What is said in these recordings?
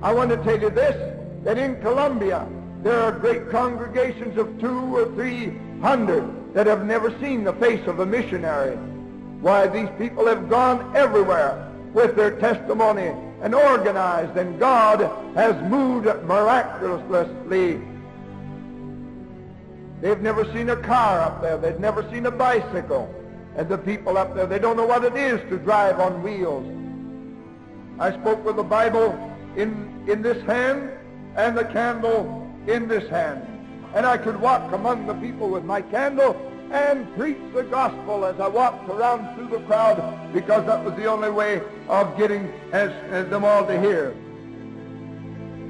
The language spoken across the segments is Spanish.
I want to tell you this, that in Colombia, there are great congregations of 200 or 300 that have never seen the face of a missionary. Why, these people have gone everywhere with their testimony and organized, and God has moved miraculously. They've never seen a car up there. They've never seen a bicycle. And the people up there, they don't know what it is to drive on wheels. I spoke with the Bible in this hand and the candle in this hand. And I could walk among the people with my candle and preach the gospel as I walked around through the crowd, because that was the only way of getting as them all to hear.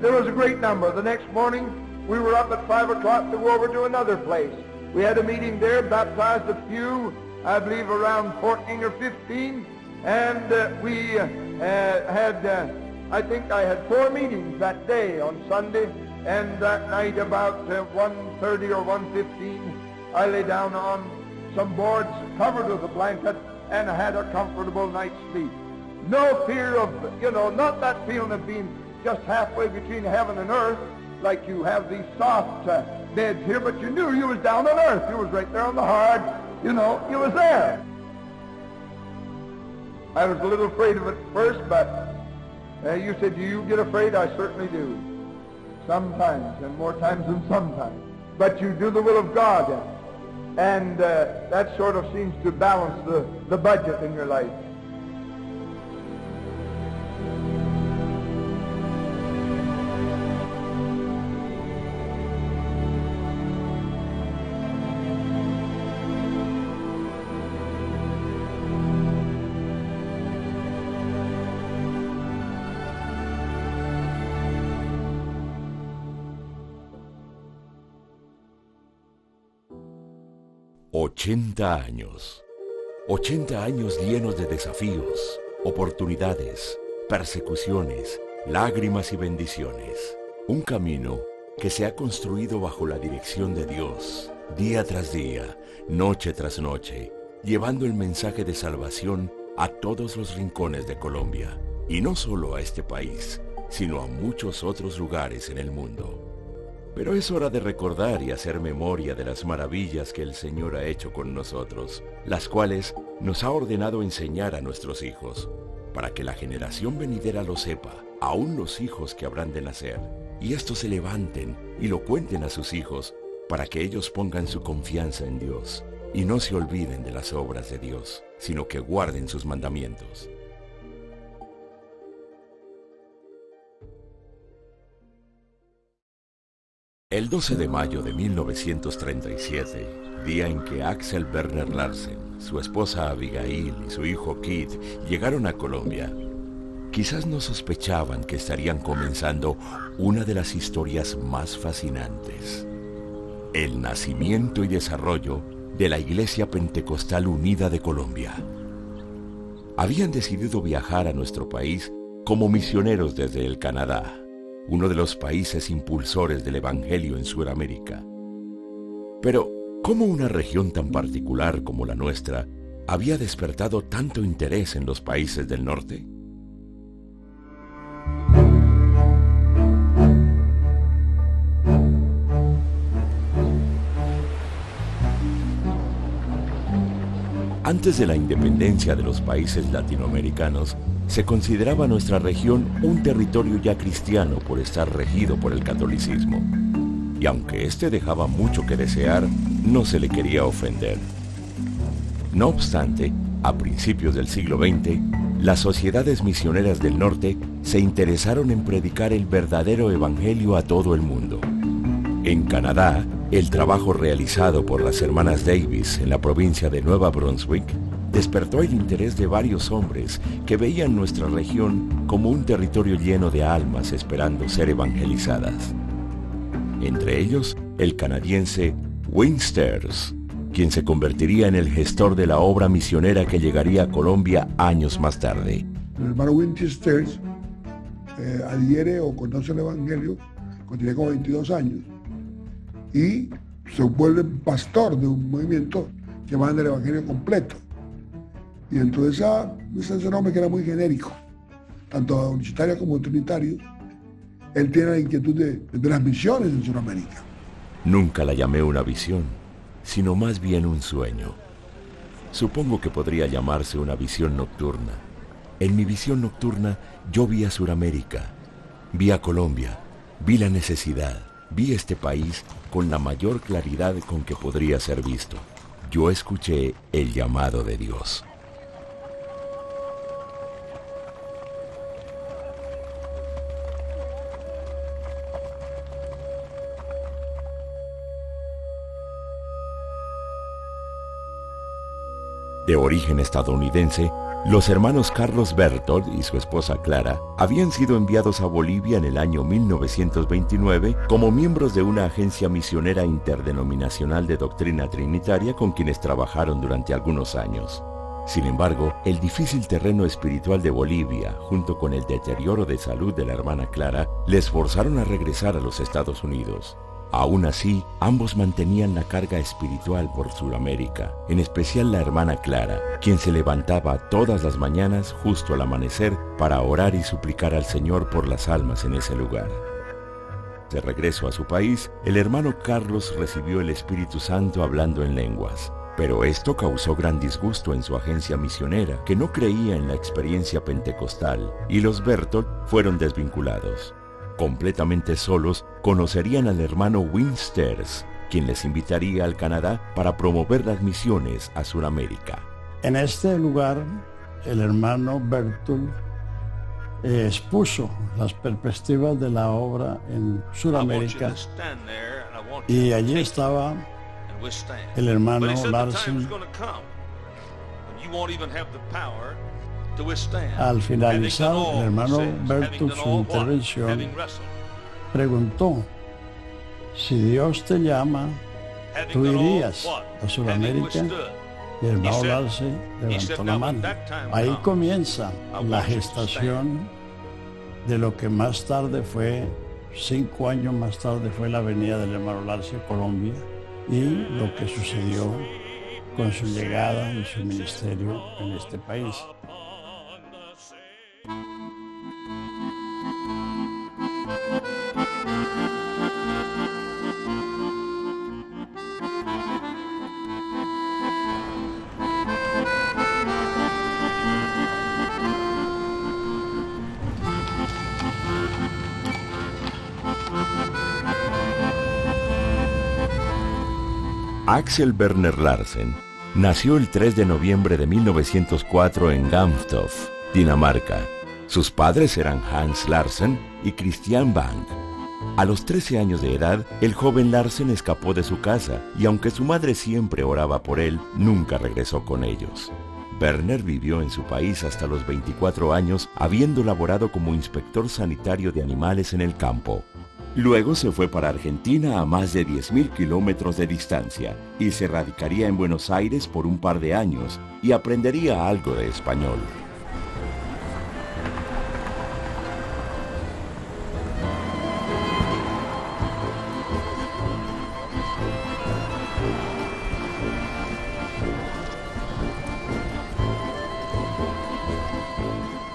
There was a great number. The next morning, we were up at 5 o'clock to go over to another place. We had a meeting there, baptized a few, I believe around 14 or 15, and we had, I think I had 4 meetings that day on Sunday, and that night about 1:30 or 1:15, I lay down on some boards covered with a blanket and had a comfortable night's sleep. No fear of, not that feeling of being just halfway between heaven and earth, like you have these soft beds here, but you knew you was down on earth. You was right there on the hard, you was there. I was a little afraid of it first, but you said, do you get afraid? I certainly do. Sometimes, and more times than sometimes. But you do the will of God, and that sort of seems to balance the budget in your life. ¡80 años! 80 años llenos de desafíos, oportunidades, persecuciones, lágrimas y bendiciones. Un camino que se ha construido bajo la dirección de Dios, día tras día, noche tras noche, llevando el mensaje de salvación a todos los rincones de Colombia. Y no solo a este país, sino a muchos otros lugares en el mundo. Pero es hora de recordar y hacer memoria de las maravillas que el Señor ha hecho con nosotros, las cuales nos ha ordenado enseñar a nuestros hijos, para que la generación venidera lo sepa, aún los hijos que habrán de nacer, y estos se levanten y lo cuenten a sus hijos, para que ellos pongan su confianza en Dios, y no se olviden de las obras de Dios, sino que guarden sus mandamientos. El 12 de mayo de 1937, día en que Axel Werner Larsen, su esposa Abigail y su hijo Kit llegaron a Colombia, quizás no sospechaban que estarían comenzando una de las historias más fascinantes: el nacimiento y desarrollo de la Iglesia Pentecostal Unida de Colombia. Habían decidido viajar a nuestro país como misioneros desde el Canadá, uno de los países impulsores del Evangelio en Sudamérica. Pero, ¿cómo una región tan particular como la nuestra había despertado tanto interés en los países del norte? Antes de la independencia de los países latinoamericanos, se consideraba nuestra región un territorio ya cristiano por estar regido por el catolicismo. Y aunque este dejaba mucho que desear, no se le quería ofender. No obstante, a principios del siglo XX, las sociedades misioneras del norte se interesaron en predicar el verdadero evangelio a todo el mundo. En Canadá, el trabajo realizado por las hermanas Davis en la provincia de Nueva Brunswick despertó el interés de varios hombres que veían nuestra región como un territorio lleno de almas esperando ser evangelizadas. Entre ellos, el canadiense Wayne Stairs, quien se convertiría en el gestor de la obra misionera que llegaría a Colombia años más tarde. El hermano Wayne Stairs adhiere o conoce el evangelio cuando tiene como 22 años y se vuelve pastor de un movimiento llamado el evangelio completo. Y dentro de ese nombre, que era muy genérico, tanto unitario como trinitario, él tiene la inquietud de las misiones en Sudamérica. Nunca la llamé una visión, sino más bien un sueño. Supongo que podría llamarse una visión nocturna. En mi visión nocturna yo vi a Sudamérica, vi a Colombia, vi la necesidad, vi este país con la mayor claridad con que podría ser visto. Yo escuché el llamado de Dios. De origen estadounidense, los hermanos Carlos Berthold y su esposa Clara habían sido enviados a Bolivia en el año 1929 como miembros de una agencia misionera interdenominacional de doctrina trinitaria con quienes trabajaron durante algunos años. Sin embargo, el difícil terreno espiritual de Bolivia, junto con el deterioro de salud de la hermana Clara, les forzaron a regresar a los Estados Unidos. Aún así, ambos mantenían la carga espiritual por Sudamérica, en especial la hermana Clara, quien se levantaba todas las mañanas justo al amanecer para orar y suplicar al Señor por las almas en ese lugar. De regreso a su país, el hermano Carlos recibió el Espíritu Santo hablando en lenguas, pero esto causó gran disgusto en su agencia misionera, que no creía en la experiencia pentecostal, y los Berthold fueron desvinculados. Completamente solos, conocerían al hermano Winsters, quien les invitaría al Canadá para promover las misiones a Sudamérica. En este lugar, el hermano Berthold expuso las perspectivas de la obra en Sudamérica, y allí estaba el hermano Larsen. Al finalizar, el hermano Berthold su intervención preguntó: si Dios te llama, ¿tú irías a Sudamérica? Y el hermano Larsen levantó la mano. Ahí comienza la gestación de lo que más tarde fue, 5 años más tarde, fue la venida del hermano Larsen a Colombia, y lo que sucedió con su llegada y su ministerio en este país. Axel Werner Larsen nació el 3 de noviembre de 1904 en Gamstorf, Dinamarca. Sus padres eran Hans Larsen y Christian Bang. A los 13 años de edad, el joven Larsen escapó de su casa y aunque su madre siempre oraba por él, nunca regresó con ellos. Werner vivió en su país hasta los 24 años, habiendo laborado como inspector sanitario de animales en el campo. Luego se fue para Argentina a más de 10.000 kilómetros de distancia y se radicaría en Buenos Aires por un par de años y aprendería algo de español.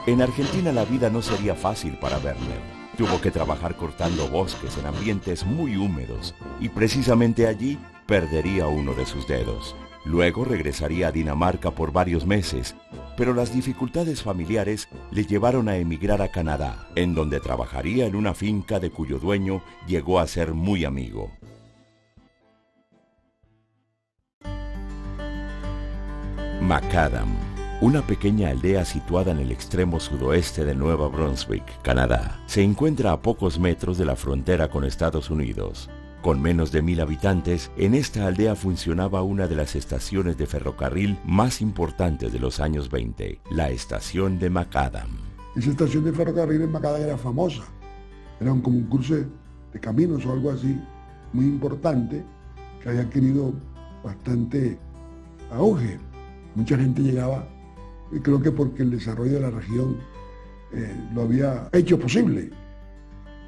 En Argentina la vida no sería fácil para Werner. Tuvo que trabajar cortando bosques en ambientes muy húmedos y precisamente allí perdería uno de sus dedos. Luego regresaría a Dinamarca por varios meses, pero las dificultades familiares le llevaron a emigrar a Canadá, en donde trabajaría en una finca de cuyo dueño llegó a ser muy amigo. Macadam, una pequeña aldea situada en el extremo sudoeste de Nueva Brunswick, Canadá, se encuentra a pocos metros de la frontera con Estados Unidos. Con menos de 1.000 habitantes, en esta aldea funcionaba una de las estaciones de ferrocarril más importantes de los años 20, la estación de Macadam. Esa estación de ferrocarril en Macadam era famosa. Era como un cruce de caminos o algo así, muy importante, que había adquirido bastante auge. Mucha gente llegaba, y creo que porque el desarrollo de la región lo había hecho posible.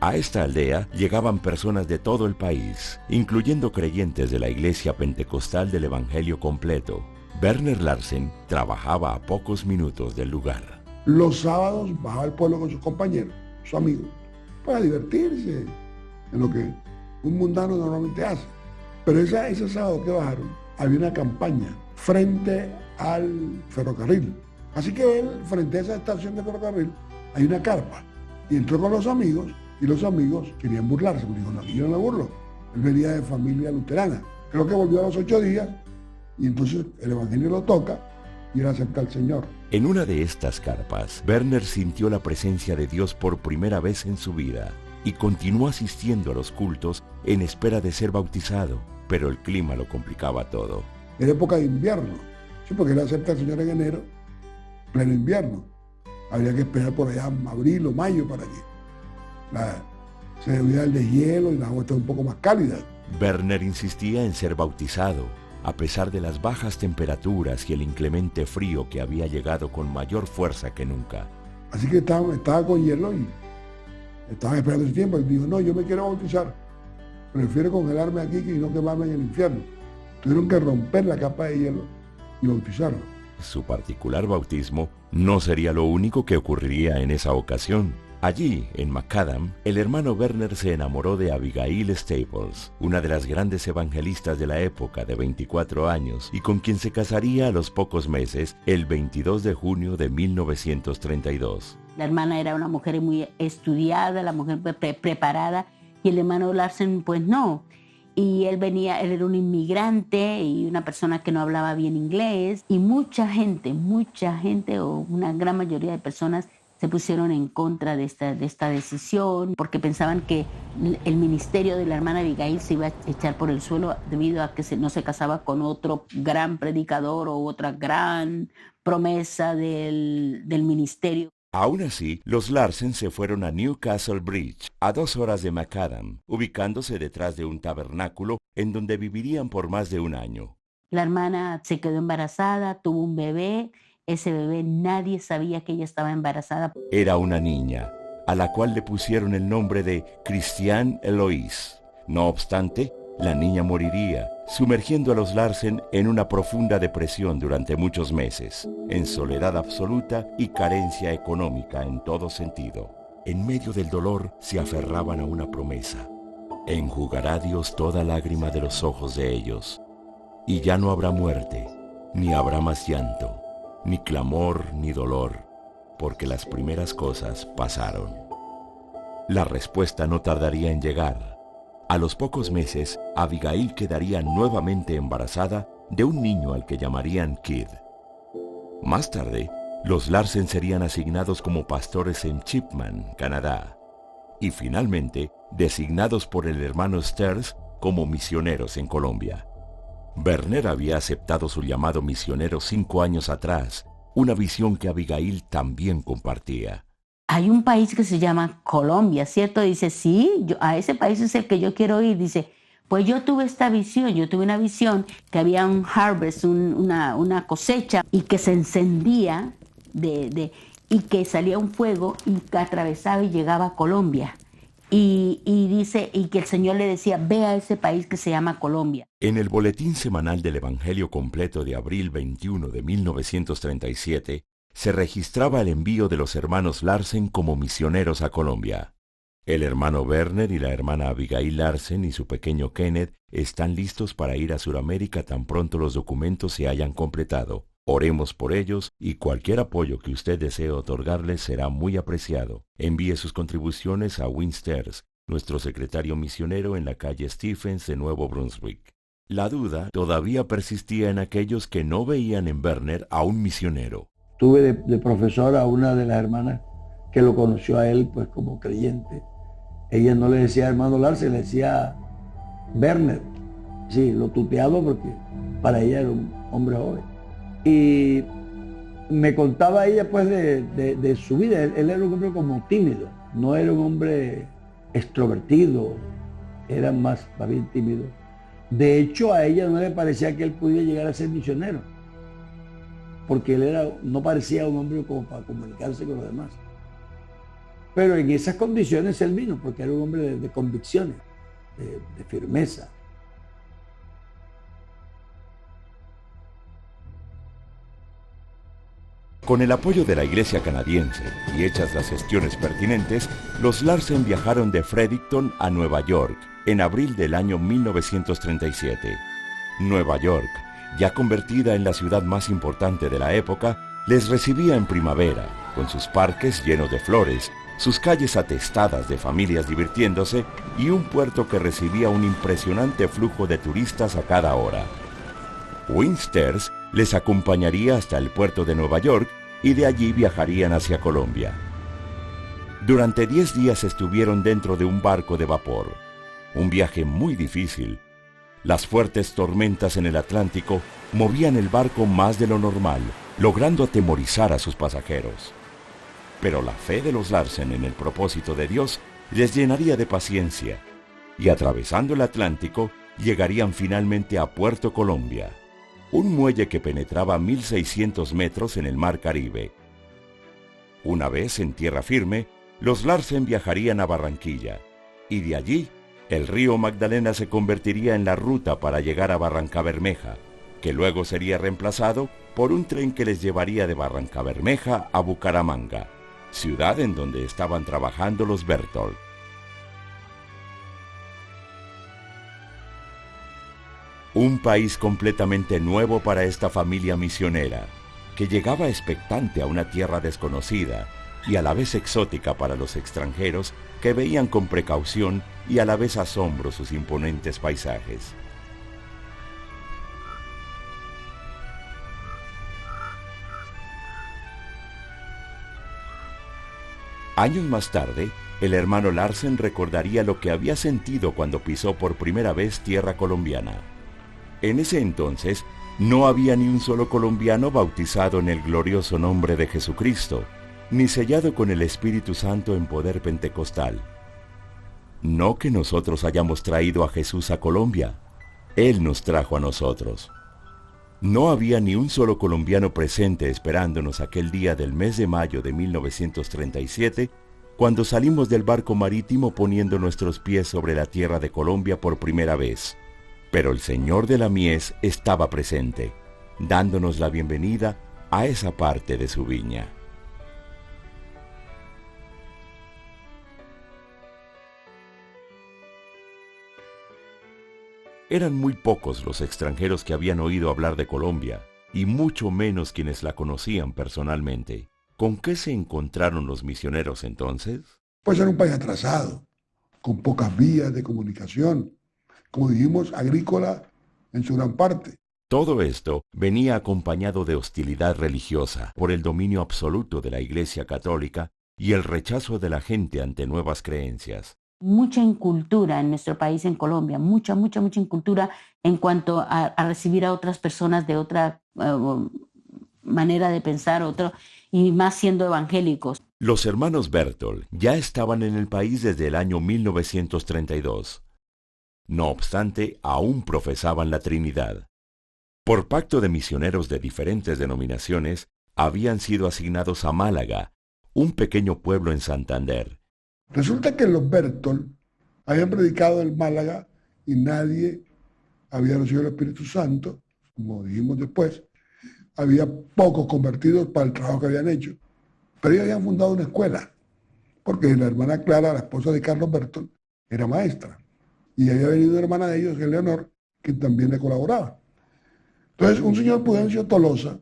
A esta aldea llegaban personas de todo el país, incluyendo creyentes de la Iglesia Pentecostal del Evangelio Completo. Werner Larsen trabajaba a pocos minutos del lugar. Los sábados bajaba al pueblo con sus compañeros, sus amigos, para divertirse, en lo que un mundano normalmente hace. Pero ese sábado que bajaron, había una campaña frente al ferrocarril. Así que él, frente a esa estación de ferrocarril, hay una carpa. Y entró con los amigos, y los amigos querían burlarse. Me dijo, no, yo no me burlo. Él venía de familia luterana. Creo que volvió a los 8 días, y entonces el evangelio lo toca, y él acepta al Señor. En una de estas carpas, Werner sintió la presencia de Dios por primera vez en su vida y continuó asistiendo a los cultos en espera de ser bautizado, pero el clima lo complicaba todo. Era época de invierno, sí, porque él acepta al Señor en enero, pleno invierno. Habría que esperar por allá abril o mayo para que se debiera el deshielo y la agua esté un poco más cálida. Werner insistía en ser bautizado, a pesar de las bajas temperaturas y el inclemente frío que había llegado con mayor fuerza que nunca. Así que estaba con hielo y estaban esperando ese tiempo. Y dijo, no, yo me quiero bautizar. Prefiero congelarme aquí que no quemarme en el infierno. Tuvieron que romper la capa de hielo y bautizarlo. Su particular bautismo no sería lo único que ocurriría en esa ocasión. Allí, en Macadam, el hermano Werner se enamoró de Abigail Staples, una de las grandes evangelistas de la época de 24 años, y con quien se casaría a los pocos meses, el 22 de junio de 1932. La hermana era una mujer muy estudiada, la mujer preparada, y el hermano Larsen, pues no. Y él era un inmigrante y una persona que no hablaba bien inglés, y mucha gente, o una gran mayoría de personas, se pusieron en contra de esta decisión porque pensaban que el ministerio de la hermana Abigail se iba a echar por el suelo debido a que no se casaba con otro gran predicador o otra gran promesa del ministerio. Aún así, los Larsen se fueron a Newcastle Bridge, a 2 horas de Macadam, ubicándose detrás de un tabernáculo en donde vivirían por más de un año. La hermana se quedó embarazada, tuvo un bebé. Ese bebé nadie sabía que ella estaba embarazada. Era una niña, a la cual le pusieron el nombre de Christiane Eloise. No obstante, la niña moriría, sumergiendo a los Larsen en una profunda depresión durante muchos meses, en soledad absoluta y carencia económica en todo sentido. En medio del dolor se aferraban a una promesa. Enjugará Dios toda lágrima de los ojos de ellos, y ya no habrá muerte, ni habrá más llanto, ni clamor, ni dolor, porque las primeras cosas pasaron. La respuesta no tardaría en llegar. A los pocos meses, Abigail quedaría nuevamente embarazada de un niño al que llamarían Kid. Más tarde, los Larsen serían asignados como pastores en Chipman, Canadá, y finalmente designados por el hermano Sters como misioneros en Colombia. Werner había aceptado su llamado misionero 5 años atrás, una visión que Abigail también compartía. Hay un país que se llama Colombia, ¿cierto? Dice, sí, a ese país es el que yo quiero ir. Dice, pues yo tuve una visión que había un harvest, una cosecha, y que se encendía y que salía un fuego y que atravesaba y llegaba a Colombia. Y dice, y que el Señor le decía, ve a ese país que se llama Colombia. En el Boletín Semanal del Evangelio Completo de abril 21 de 1937, se registraba el envío de los hermanos Larsen como misioneros a Colombia. El hermano Werner y la hermana Abigail Larsen y su pequeño Kenneth están listos para ir a Sudamérica tan pronto los documentos se hayan completado. Oremos por ellos y cualquier apoyo que usted desee otorgarles será muy apreciado. Envíe sus contribuciones a Winsters, nuestro secretario misionero en la calle Stephens de Nuevo Brunswick. La duda todavía persistía en aquellos que no veían en Werner a un misionero. Tuve de profesora a una de las hermanas que lo conoció a él pues como creyente. Ella no le decía hermano Larsen, le decía Werner. Sí, lo tuteaba porque para ella era un hombre joven. Y me contaba ella pues de su vida. Él era un hombre como tímido, no era un hombre extrovertido, era más bien tímido. De hecho, a ella no le parecía que él pudiera llegar a ser misionero, porque él no parecía un hombre como para comunicarse con los demás. Pero en esas condiciones él vino, porque era un hombre de convicciones, de firmeza. Con el apoyo de la iglesia canadiense y hechas las gestiones pertinentes, los Larsen viajaron de Fredericton a Nueva York en abril del año 1937. Nueva York, ya convertida en la ciudad más importante de la época, les recibía en primavera, con sus parques llenos de flores, sus calles atestadas de familias divirtiéndose y un puerto que recibía un impresionante flujo de turistas a cada hora. Wingsters les acompañaría hasta el puerto de Nueva York y de allí viajarían hacia Colombia. Durante 10 días estuvieron dentro de un barco de vapor, un viaje muy difícil. Las fuertes tormentas en el Atlántico movían el barco más de lo normal, logrando atemorizar a sus pasajeros. Pero la fe de los Larsen en el propósito de Dios les llenaría de paciencia, y atravesando el Atlántico, llegarían finalmente a Puerto Colombia, un muelle que penetraba 1.600 metros en el mar Caribe. Una vez en tierra firme, los Larsen viajarían a Barranquilla, y de allí, el río Magdalena se convertiría en la ruta para llegar a Barrancabermeja, que luego sería reemplazado por un tren que les llevaría de Barrancabermeja a Bucaramanga, ciudad en donde estaban trabajando los Berthold. Un país completamente nuevo para esta familia misionera, que llegaba expectante a una tierra desconocida y a la vez exótica para los extranjeros que veían con precaución y a la vez asombro sus imponentes paisajes. Años más tarde, el hermano Larsen recordaría lo que había sentido cuando pisó por primera vez tierra colombiana. En ese entonces, no había ni un solo colombiano bautizado en el glorioso nombre de Jesucristo, ni sellado con el Espíritu Santo en poder pentecostal. No que nosotros hayamos traído a Jesús a Colombia, Él nos trajo a nosotros. No había ni un solo colombiano presente esperándonos aquel día del mes de mayo de 1937, cuando salimos del barco marítimo poniendo nuestros pies sobre la tierra de Colombia por primera vez. Pero el Señor de la mies estaba presente, dándonos la bienvenida a esa parte de su viña. Eran muy pocos los extranjeros que habían oído hablar de Colombia, y mucho menos quienes la conocían personalmente. ¿Con qué se encontraron los misioneros entonces? Pues era un país atrasado, con pocas vías de comunicación, como dijimos, agrícola en su gran parte. Todo esto venía acompañado de hostilidad religiosa por el dominio absoluto de la Iglesia Católica y el rechazo de la gente ante nuevas creencias. Mucha incultura en nuestro país, en Colombia, mucha incultura en cuanto a recibir a otras personas de otra manera de pensar, y más siendo evangélicos. Los hermanos Berthold ya estaban en el país desde el año 1932. No obstante, aún profesaban la Trinidad. Por pacto de misioneros de diferentes denominaciones, habían sido asignados a Málaga, un pequeño pueblo en Santander. Resulta que los Berthold habían predicado en Málaga y nadie había recibido el Espíritu Santo, como dijimos después. Había pocos convertidos para el trabajo que habían hecho. Pero ellos habían fundado una escuela, porque la hermana Clara, la esposa de Carlos Berthold, era maestra. Y había venido una hermana de ellos, Eleonor, que también le colaboraba. Entonces, un señor Prudencio Tolosa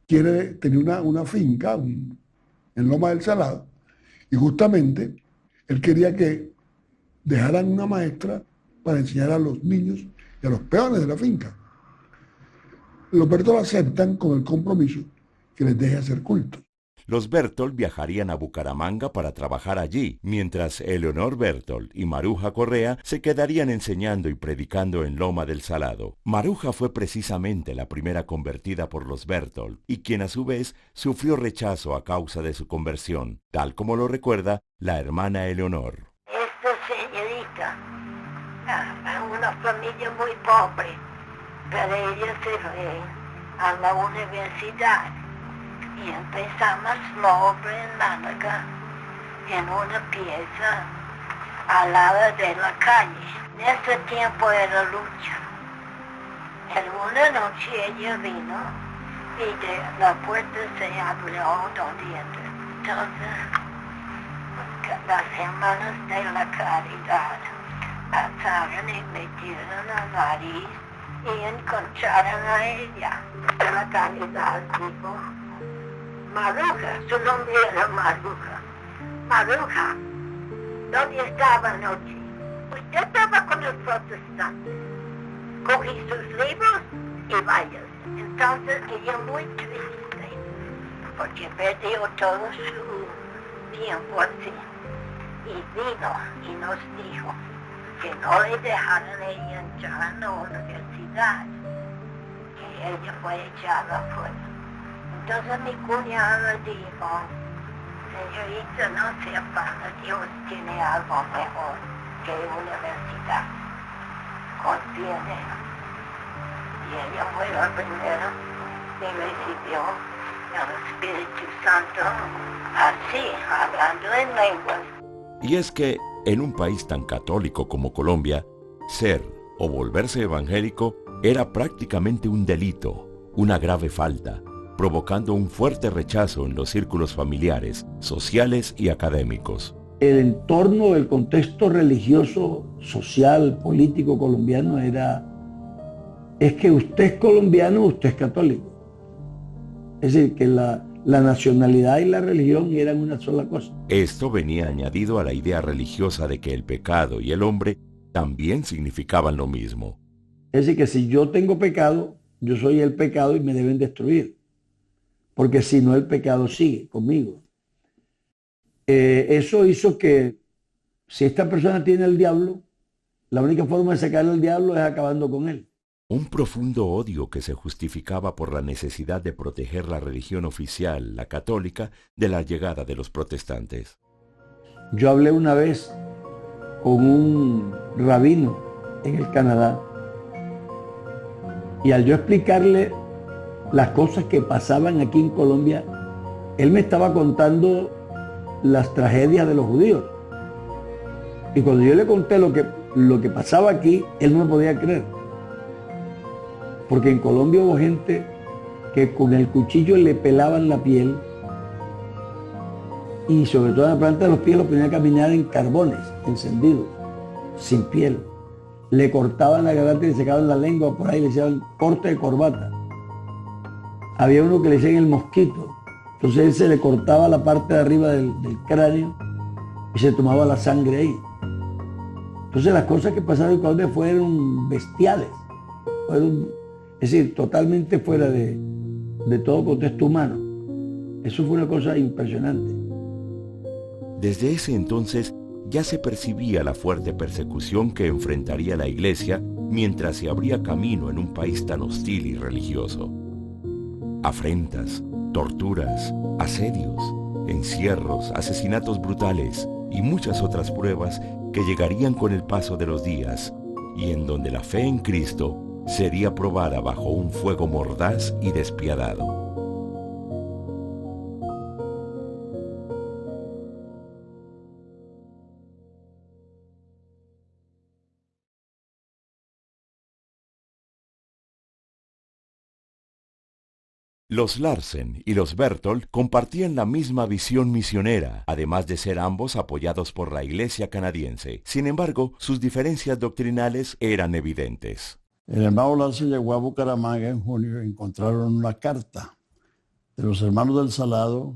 tenía una finca en Loma del Salado, y justamente él quería que dejaran una maestra para enseñar a los niños y a los peones de la finca. Los Berthold aceptan con el compromiso que les deje hacer culto. Los Berthold viajarían a Bucaramanga para trabajar allí, mientras Eleonor Berthold y Maruja Correa se quedarían enseñando y predicando en Loma del Salado. Maruja fue precisamente la primera convertida por los Berthold, y quien a su vez sufrió rechazo a causa de su conversión, tal como lo recuerda la hermana Eleonor. Esta señorita, una familia muy pobre, pero ella se fue a la universidad. Y empezamos la obra en Málaga, en una pieza al lado de la calle. En ese tiempo era lucha. En una noche ella vino y la puerta se abrió donde entré. Entonces, las hermanas de la caridad pasaron y metieron la nariz y encontraron a ella. De la caridad dijo, Maruja, su nombre era Maruja. Maruja, ¿dónde estaba anoche? Usted estaba con los protestantes. Cogí sus libros y vaya. Entonces ella muy triste, porque perdió todo su tiempo así. Y vino y nos dijo que no le dejaron ella entrar a la universidad, que ella fue echada afuera. Entonces mi cuñada dijo, señorita, no se afana, Dios tiene algo mejor que universidad. Confía en él. Y ella fue la primera que recibió el Espíritu Santo así, hablando en lenguas. Y es que, en un país tan católico como Colombia, ser o volverse evangélico era prácticamente un delito, una grave falta, provocando un fuerte rechazo en los círculos familiares, sociales y académicos. El entorno, el contexto religioso, social, político colombiano es que usted es colombiano, usted es católico. Es decir, que la nacionalidad y la religión eran una sola cosa. Esto venía añadido a la idea religiosa de que el pecado y el hombre también significaban lo mismo. Es decir, que si yo tengo pecado, yo soy el pecado y me deben destruir. Porque si no, el pecado sigue conmigo. Eso hizo que si esta persona tiene el diablo, la única forma de sacarle al diablo es acabando con él. Un profundo odio que se justificaba por la necesidad de proteger la religión oficial, la católica, de la llegada de los protestantes. Yo hablé una vez con un rabino en el Canadá y al yo explicarle las cosas que pasaban aquí en Colombia, él me estaba contando las tragedias de los judíos. Y cuando yo le conté lo que pasaba aquí, él no me podía creer. Porque en Colombia hubo gente que con el cuchillo le pelaban la piel y sobre todo en la planta de los pies lo ponían a caminar en carbones encendidos, sin piel. Le cortaban la garganta y le sacaban la lengua por ahí, le hacían corte de corbata. Había uno que le decían el mosquito. Entonces él se le cortaba la parte de arriba del cráneo y se tomaba la sangre ahí. Entonces las cosas que pasaron en Colombia fueron bestiales. Es decir, totalmente fuera de todo contexto humano. Eso fue una cosa impresionante. Desde ese entonces ya se percibía la fuerte persecución que enfrentaría la Iglesia mientras se abría camino en un país tan hostil y religioso. Afrentas, torturas, asedios, encierros, asesinatos brutales y muchas otras pruebas que llegarían con el paso de los días y en donde la fe en Cristo sería probada bajo un fuego mordaz y despiadado. Los Larsen y los Berthold compartían la misma visión misionera, además de ser ambos apoyados por la Iglesia canadiense. Sin embargo, sus diferencias doctrinales eran evidentes. El hermano Larsen llegó a Bucaramanga en junio y encontraron una carta de los hermanos del Salado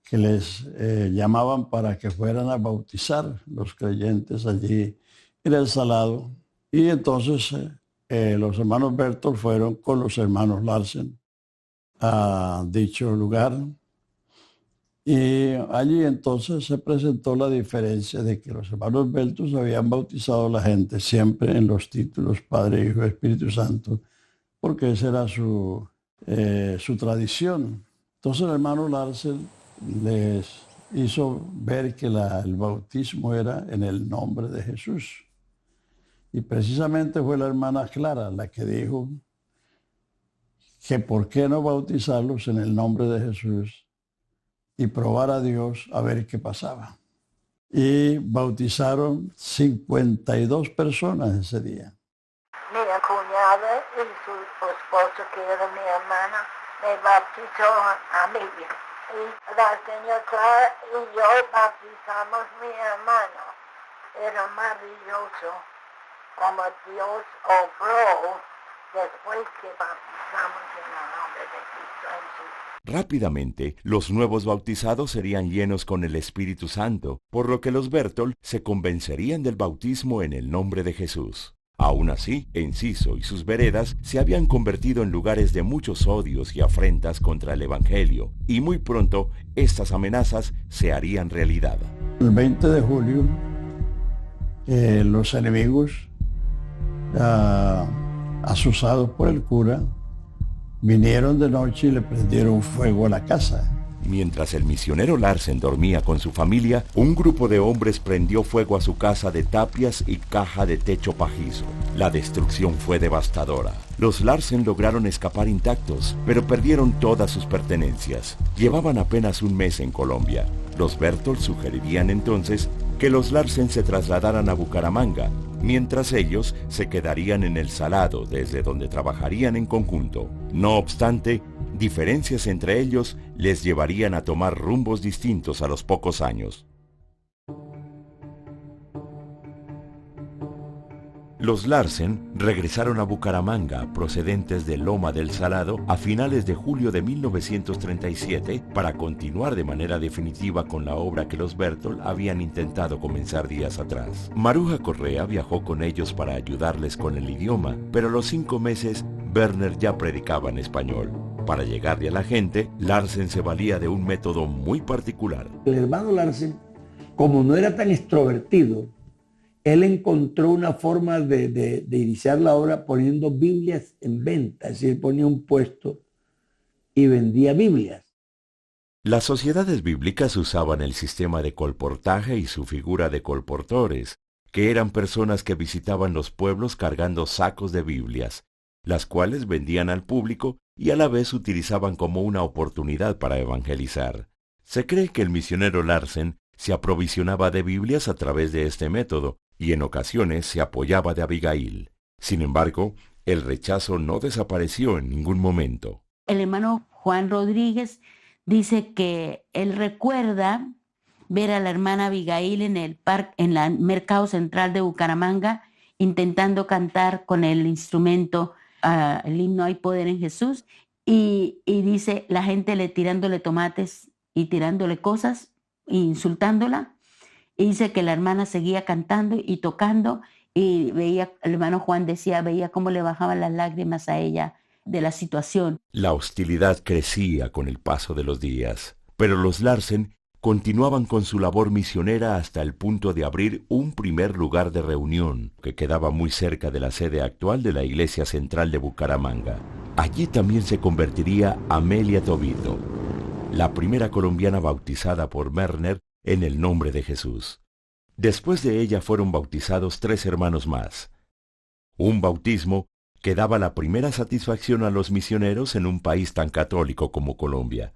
que les llamaban para que fueran a bautizar los creyentes allí en el Salado. Y entonces los hermanos Berthold fueron con los hermanos Larsen a dicho lugar. Y allí entonces se presentó la diferencia de que los hermanos Berthold habían bautizado a la gente siempre en los títulos Padre, Hijo y Espíritu Santo, porque esa era su tradición. Entonces el hermano Larsen les hizo ver que el bautismo era en el nombre de Jesús. Y precisamente fue la hermana Clara la que dijo que por qué no bautizarlos en el nombre de Jesús y probar a Dios a ver qué pasaba. Y bautizaron 52 personas ese día. Mi cuñada y su esposo, que era mi hermana, me bautizó a mí. Y la señora Clara y yo bautizamos a mi hermano. Era maravilloso como Dios obró después que bautizamos en el nombre de Cristo Jesús. Rápidamente, los nuevos bautizados serían llenos con el Espíritu Santo, por lo que los Berthold se convencerían del bautismo en el nombre de Jesús. Aún así, Enciso y sus veredas se habían convertido en lugares de muchos odios y afrentas contra el Evangelio, y muy pronto estas amenazas se harían realidad. El 20 de julio, los enemigos, asusados por el cura, vinieron de noche y le prendieron fuego a la casa. Mientras el misionero Larsen dormía con su familia, un grupo de hombres prendió fuego a su casa de tapias y caja de techo pajizo. La destrucción fue devastadora. Los Larsen lograron escapar intactos, pero perdieron todas sus pertenencias. Llevaban apenas un mes en Colombia. Los Berthold sugerirían entonces que los Larsen se trasladaran a Bucaramanga, mientras ellos se quedarían en El Salado, desde donde trabajarían en conjunto. No obstante, diferencias entre ellos les llevarían a tomar rumbos distintos a los pocos años. Los Larsen regresaron a Bucaramanga, procedentes de Loma del Salado, a finales de julio de 1937, para continuar de manera definitiva con la obra que los Berthold habían intentado comenzar días atrás. Maruja Correa viajó con ellos para ayudarles con el idioma, pero a los 5 meses, Werner ya predicaba en español. Para llegarle a la gente, Larsen se valía de un método muy particular. El hermano Larsen, como no era tan extrovertido, él encontró una forma de iniciar la obra poniendo Biblias en venta, es decir, ponía un puesto y vendía Biblias. Las sociedades bíblicas usaban el sistema de colportaje y su figura de colportores, que eran personas que visitaban los pueblos cargando sacos de Biblias, las cuales vendían al público y a la vez utilizaban como una oportunidad para evangelizar. Se cree que el misionero Larsen se aprovisionaba de Biblias a través de este método, y en ocasiones se apoyaba de Abigail. Sin embargo, el rechazo no desapareció en ningún momento. El hermano Juan Rodríguez dice que él recuerda ver a la hermana Abigail en el mercado central de Bucaramanga intentando cantar con el instrumento el himno Hay Poder en Jesús, y dice la gente tirándole tomates y tirándole cosas e insultándola. Y dice que la hermana seguía cantando y tocando, y veía, el hermano Juan decía, veía cómo le bajaban las lágrimas a ella de la situación. La hostilidad crecía con el paso de los días, pero los Larsen continuaban con su labor misionera hasta el punto de abrir un primer lugar de reunión, que quedaba muy cerca de la sede actual de la Iglesia Central de Bucaramanga. Allí también se convertiría Amelia Tobito, la primera colombiana bautizada por Werner en el nombre de Jesús. Después de ella fueron bautizados 3 hermanos más. Un bautismo que daba la primera satisfacción a los misioneros en un país tan católico como Colombia.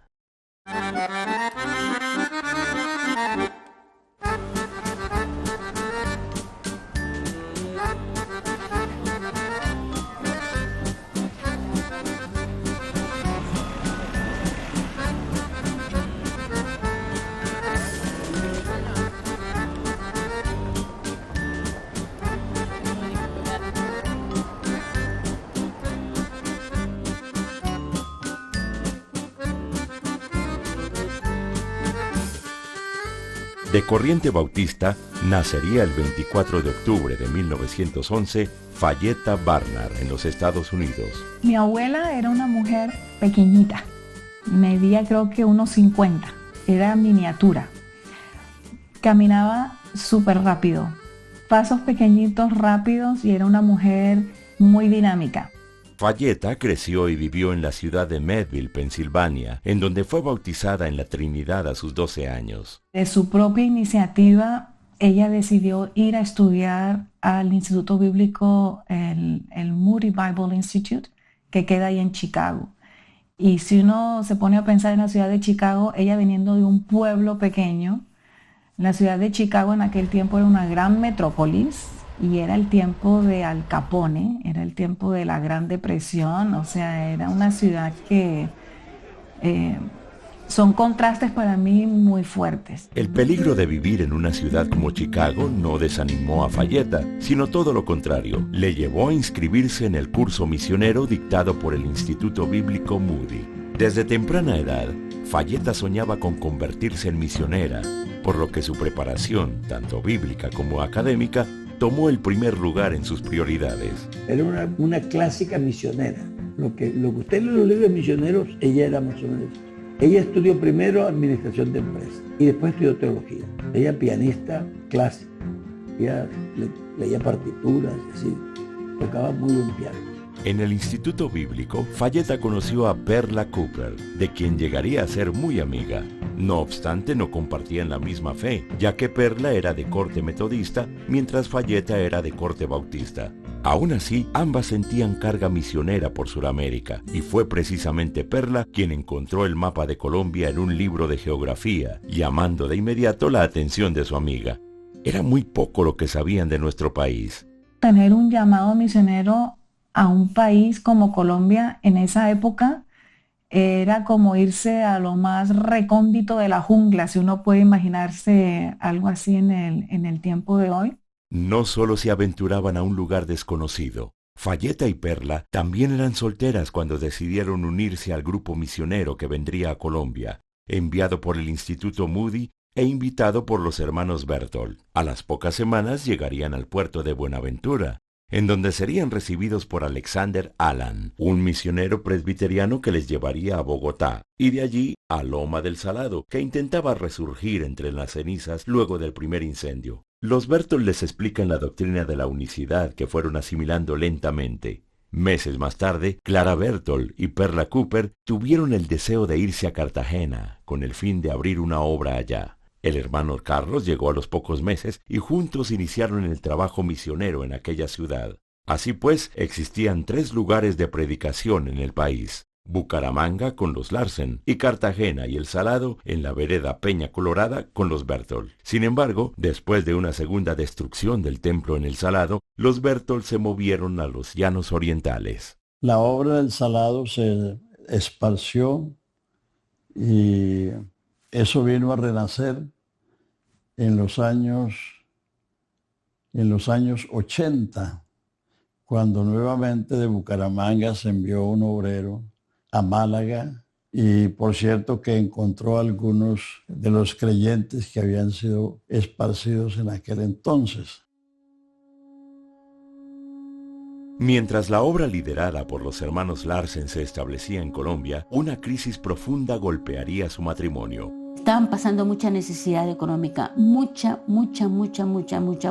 De corriente bautista nacería el 24 de octubre de 1911 Fayetta Barnard en los Estados Unidos. Mi abuela era una mujer pequeñita, medía creo que unos 50, era miniatura. Caminaba súper rápido, pasos pequeñitos, rápidos, y era una mujer muy dinámica. Fayetta creció y vivió en la ciudad de Meadville, Pensilvania, en donde fue bautizada en la Trinidad a sus 12 años. De su propia iniciativa, ella decidió ir a estudiar al Instituto Bíblico, el Moody Bible Institute, que queda ahí en Chicago. Y si uno se pone a pensar en la ciudad de Chicago, ella viniendo de un pueblo pequeño, la ciudad de Chicago en aquel tiempo era una gran metrópolis, y era el tiempo de Al Capone, era el tiempo de la Gran Depresión, o sea, era una ciudad que Son contrastes para mí muy fuertes. El peligro de vivir en una ciudad como Chicago no desanimó a Falleta, sino todo lo contrario. Le llevó a inscribirse en el curso misionero dictado por el Instituto Bíblico Moody. Desde temprana edad, Falleta soñaba con convertirse en misionera, por lo que su preparación, tanto bíblica como académica, tomó el primer lugar en sus prioridades. Era una clásica misionera. Lo que usted lee en los libros misioneros, ella era más o menos. Ella estudió primero administración de empresas y después estudió teología. Ella pianista clásica. Ella leía partituras, así, tocaba muy buen piano. En el Instituto Bíblico, Falleta conoció a Perla Cooper, de quien llegaría a ser muy amiga. No obstante, no compartían la misma fe, ya que Perla era de corte metodista, mientras Falleta era de corte bautista. Aún así, ambas sentían carga misionera por Sudamérica, y fue precisamente Perla quien encontró el mapa de Colombia en un libro de geografía, llamando de inmediato la atención de su amiga. Era muy poco lo que sabían de nuestro país. Tener un llamado misionero a un país como Colombia en esa época era como irse a lo más recóndito de la jungla, si uno puede imaginarse algo así en el tiempo de hoy. No solo se aventuraban a un lugar desconocido. Falleta y Perla también eran solteras cuando decidieron unirse al grupo misionero que vendría a Colombia, enviado por el Instituto Moody e invitado por los hermanos Berthold. A las pocas semanas llegarían al puerto de Buenaventura, en donde serían recibidos por Alexander Allan, un misionero presbiteriano que les llevaría a Bogotá, y de allí a Loma del Salado, que intentaba resurgir entre las cenizas luego del primer incendio. Los Berthold les explican la doctrina de la unicidad que fueron asimilando lentamente. Meses más tarde, Clara Berthold y Perla Cooper tuvieron el deseo de irse a Cartagena, con el fin de abrir una obra allá. El hermano Carlos llegó a los pocos meses y juntos iniciaron el trabajo misionero en aquella ciudad. Así pues, existían 3 lugares de predicación en el país: Bucaramanga con los Larsen y Cartagena y El Salado en la vereda Peña Colorada con los Berthold. Sin embargo, después de una segunda destrucción del templo en El Salado, los Berthold se movieron a los llanos orientales. La obra del Salado se esparció y eso vino a renacer en los años 80, cuando nuevamente de Bucaramanga se envió un obrero a Málaga, y por cierto que encontró algunos de los creyentes que habían sido esparcidos en aquel entonces. Mientras la obra liderada por los hermanos Larsen se establecía en Colombia, una crisis profunda golpearía su matrimonio. Estaban pasando mucha necesidad económica, mucha,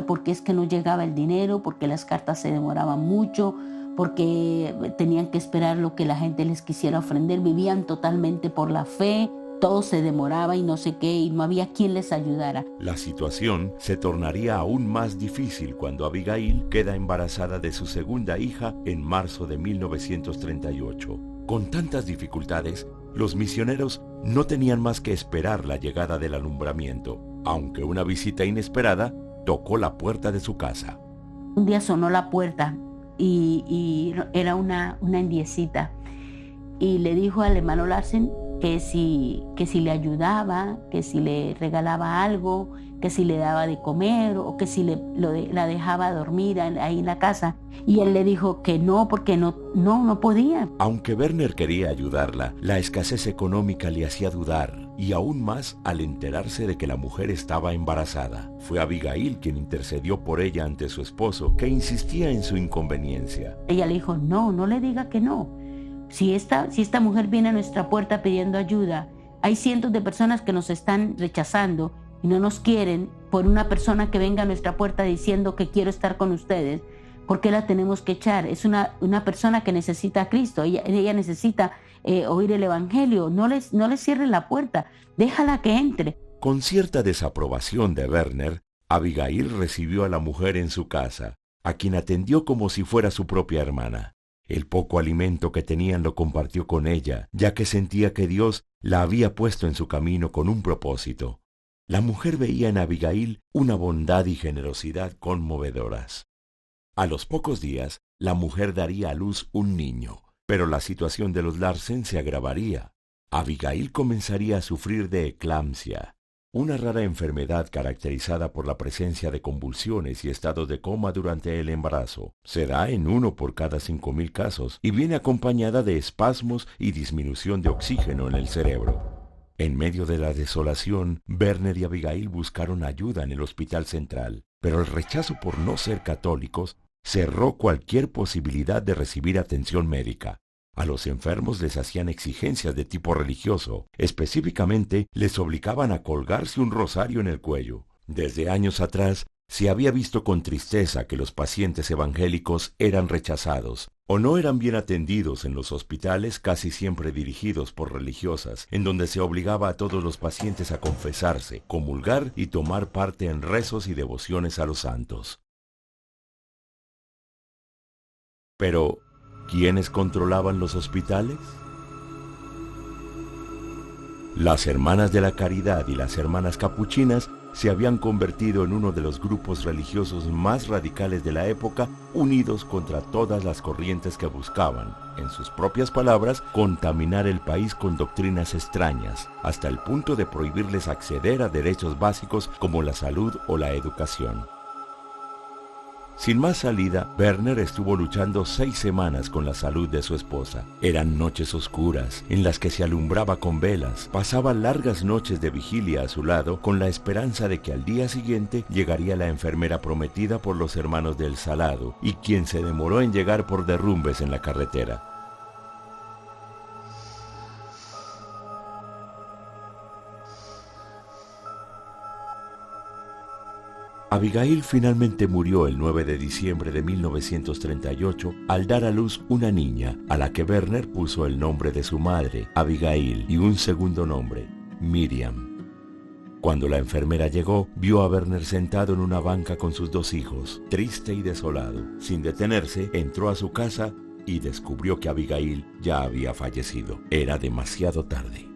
porque es que no llegaba el dinero, porque las cartas se demoraban mucho, porque tenían que esperar lo que la gente les quisiera ofrender, vivían totalmente por la fe, todo se demoraba y no sé qué, y no había quien les ayudara. La situación se tornaría aún más difícil cuando Abigail queda embarazada de su segunda hija en marzo de 1938. Con tantas dificultades, los misioneros no tenían más que esperar la llegada del alumbramiento, aunque una visita inesperada tocó la puerta de su casa. Un día sonó la puerta y era una indiecita, y le dijo al hermano Larsen que si le ayudaba, que si le regalaba algo, que si le daba de comer o que si la dejaba dormir ahí en la casa. Y él le dijo que no, porque no podía. Aunque Werner quería ayudarla, la escasez económica le hacía dudar, y aún más al enterarse de que la mujer estaba embarazada. Fue Abigail quien intercedió por ella ante su esposo, que insistía en su inconveniencia. Ella le dijo, no le diga que no. Si esta mujer viene a nuestra puerta pidiendo ayuda, hay cientos de personas que nos están rechazando y no nos quieren por una persona que venga a nuestra puerta diciendo que quiero estar con ustedes. ¿Por qué la tenemos que echar? Es una persona que necesita a Cristo, ella necesita oír el Evangelio. No le cierren la puerta, déjala que entre. Con cierta desaprobación de Werner, Abigail recibió a la mujer en su casa, a quien atendió como si fuera su propia hermana. El poco alimento que tenían lo compartió con ella, ya que sentía que Dios la había puesto en su camino con un propósito. La mujer veía en Abigail una bondad y generosidad conmovedoras. A los pocos días, la mujer daría a luz un niño, pero la situación de los Larsen se agravaría. Abigail comenzaría a sufrir de eclampsia, una rara enfermedad caracterizada por la presencia de convulsiones y estados de coma durante el embarazo. Se da en 1 por cada 5.000 casos y viene acompañada de espasmos y disminución de oxígeno en el cerebro. En medio de la desolación, Werner y Abigail buscaron ayuda en el hospital central, pero el rechazo por no ser católicos cerró cualquier posibilidad de recibir atención médica. A los enfermos les hacían exigencias de tipo religioso, específicamente les obligaban a colgarse un rosario en el cuello. Desde años atrás, se había visto con tristeza que los pacientes evangélicos eran rechazados o no eran bien atendidos en los hospitales casi siempre dirigidos por religiosas, en donde se obligaba a todos los pacientes a confesarse, comulgar y tomar parte en rezos y devociones a los santos. Pero, ¿quiénes controlaban los hospitales? Las Hermanas de la Caridad y las Hermanas Capuchinas se habían convertido en uno de los grupos religiosos más radicales de la época, unidos contra todas las corrientes que buscaban, en sus propias palabras, contaminar el país con doctrinas extrañas, hasta el punto de prohibirles acceder a derechos básicos como la salud o la educación. Sin más salida, Werner estuvo luchando 6 semanas con la salud de su esposa. Eran noches oscuras, en las que se alumbraba con velas. Pasaba largas noches de vigilia a su lado, con la esperanza de que al día siguiente llegaría la enfermera prometida por los hermanos del Salado, y quien se demoró en llegar por derrumbes en la carretera. Abigail finalmente murió el 9 de diciembre de 1938 al dar a luz una niña, a la que Werner puso el nombre de su madre, Abigail, y un segundo nombre, Miriam. Cuando la enfermera llegó, vio a Werner sentado en una banca con sus 2 hijos, triste y desolado. Sin detenerse, entró a su casa y descubrió que Abigail ya había fallecido. Era demasiado tarde.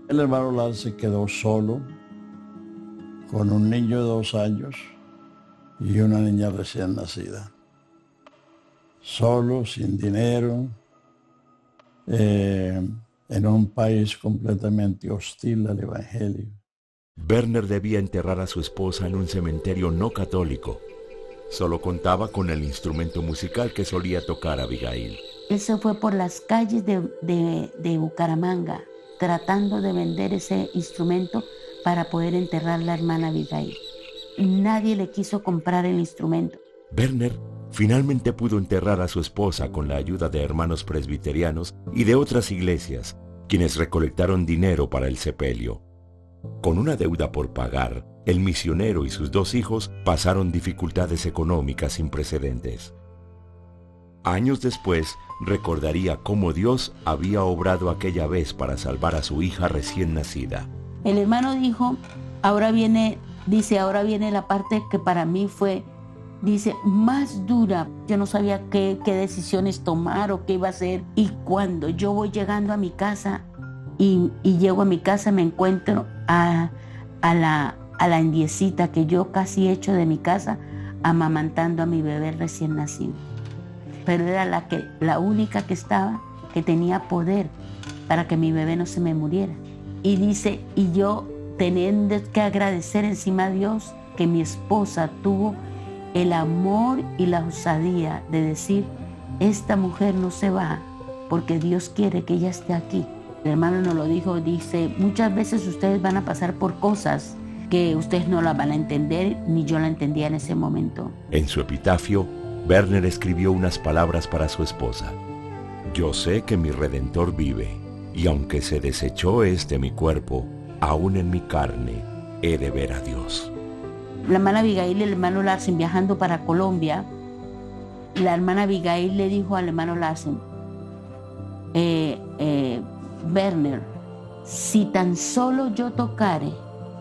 El hermano Lars se quedó solo, con un niño de 2 años y una niña recién nacida. Solo, sin dinero, en un país completamente hostil al Evangelio. Werner debía enterrar a su esposa en un cementerio no católico. Solo contaba con el instrumento musical que solía tocar Abigail. Él se fue por las calles de Bucaramanga, tratando de vender ese instrumento para poder enterrar a la hermana Abigail. Nadie le quiso comprar el instrumento. Werner finalmente pudo enterrar a su esposa con la ayuda de hermanos presbiterianos y de otras iglesias, quienes recolectaron dinero para el sepelio. Con una deuda por pagar, el misionero y sus 2 hijos pasaron dificultades económicas sin precedentes. Años después, recordaría cómo Dios había obrado aquella vez para salvar a su hija recién nacida. El hermano dijo, ahora viene la parte que para mí fue, más dura. Yo no sabía qué decisiones tomar o qué iba a hacer. Y cuando yo voy llegando a mi casa y llego a mi casa, me encuentro a la indiecita que yo casi echo de mi casa, amamantando a mi bebé recién nacido. Pero era la única que estaba, que tenía poder para que mi bebé no se me muriera. Y dice, y yo teniendo que agradecer encima a Dios que mi esposa tuvo el amor y la osadía de decir, esta mujer no se va porque Dios quiere que ella esté aquí. El hermano nos lo dijo, dice, muchas veces ustedes van a pasar por cosas que ustedes no las van a entender, ni yo la entendía en ese momento. En su epitafio, Werner escribió unas palabras para su esposa. Yo sé que mi Redentor vive. Y aunque se desechó mi cuerpo, aún en mi carne he de ver a Dios. La hermana Abigail y el hermano Larsen viajando para Colombia, la hermana Abigail le dijo al hermano Larsen, Werner, si tan solo yo tocare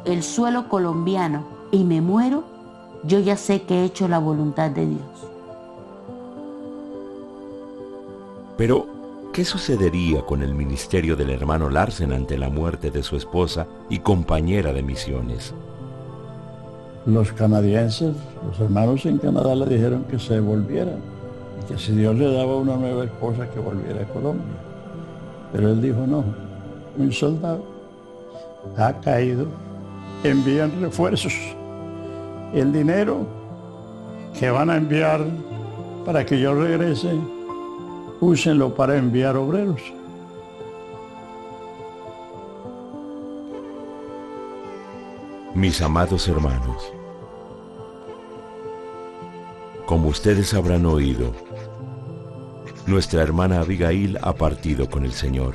el suelo colombiano y me muero, yo ya sé que he hecho la voluntad de Dios. Pero, ¿qué sucedería con el ministerio del hermano Larsen ante la muerte de su esposa y compañera de misiones? Los canadienses, los hermanos en Canadá le dijeron que se volviera, y que si Dios le daba una nueva esposa que volviera a Colombia. Pero él dijo no, un soldado, ha caído, envían refuerzos. El dinero que van a enviar para que yo regrese, úsenlo para enviar obreros. Mis amados hermanos, como ustedes habrán oído, nuestra hermana Abigail ha partido con el Señor.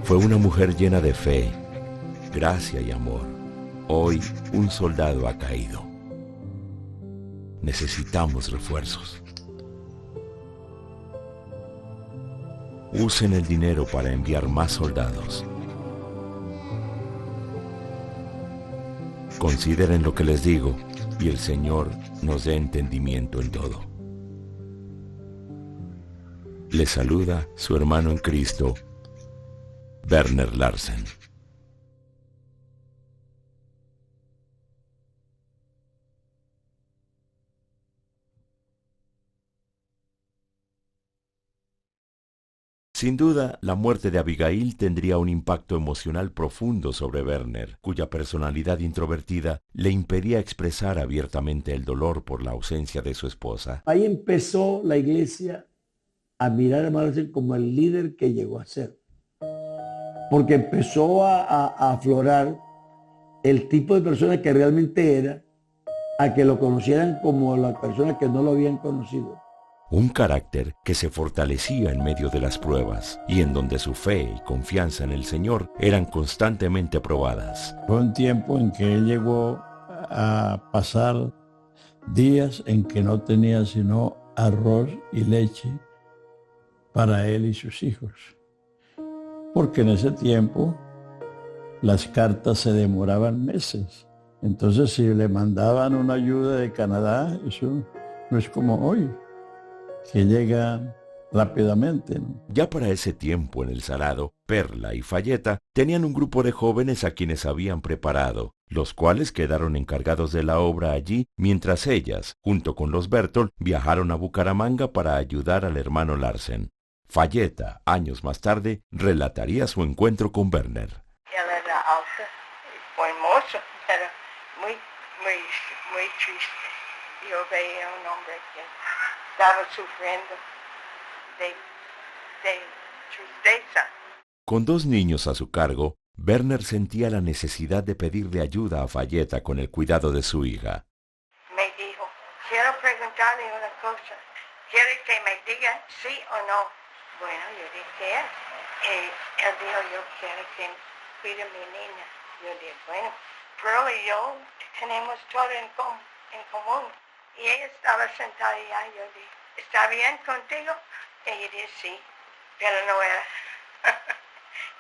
Fue una mujer llena de fe, gracia y amor. Hoy un soldado ha caído. Necesitamos refuerzos. Usen el dinero para enviar más soldados. Consideren lo que les digo y el Señor nos dé entendimiento en todo. Les saluda su hermano en Cristo, Werner Larsen. Sin duda, la muerte de Abigail tendría un impacto emocional profundo sobre Werner, cuya personalidad introvertida le impedía expresar abiertamente el dolor por la ausencia de su esposa. Ahí empezó la iglesia a mirar a Larsen como el líder que llegó a ser. Porque empezó a aflorar el tipo de persona que realmente era, a que lo conocieran como las personas que no lo habían conocido. Un carácter que se fortalecía en medio de las pruebas y en donde su fe y confianza en el Señor eran constantemente probadas. Fue un tiempo en que él llegó a pasar días en que no tenía sino arroz y leche para él y sus hijos. Porque en ese tiempo las cartas se demoraban meses. Entonces si le mandaban una ayuda de Canadá, eso no es como hoy, que llega rápidamente, ¿no? Ya para ese tiempo en el Salado, Perla y Fayeta tenían un grupo de jóvenes a quienes habían preparado, los cuales quedaron encargados de la obra allí, mientras ellas, junto con los Berthold, viajaron a Bucaramanga para ayudar al hermano Larsen. Fayeta, años más tarde, relataría su encuentro con Werner. Él era alto, buen mozo, pero muy triste. Yo veía a un hombre que estaba sufriendo de tristeza. Con 2 niños a su cargo, Werner sentía la necesidad de pedirle ayuda a Fayeta con el cuidado de su hija. Me dijo, quiero preguntarle una cosa. ¿Quiere que me diga sí o no? Bueno, yo dije, ¿qué es? Él dijo, yo quiero que cuide a mi niña. Yo dije, bueno, Pearl y yo tenemos todo en común. Y ella estaba sentada allá. Yo dije, ¿está bien contigo? Ella dijo, sí, pero no era.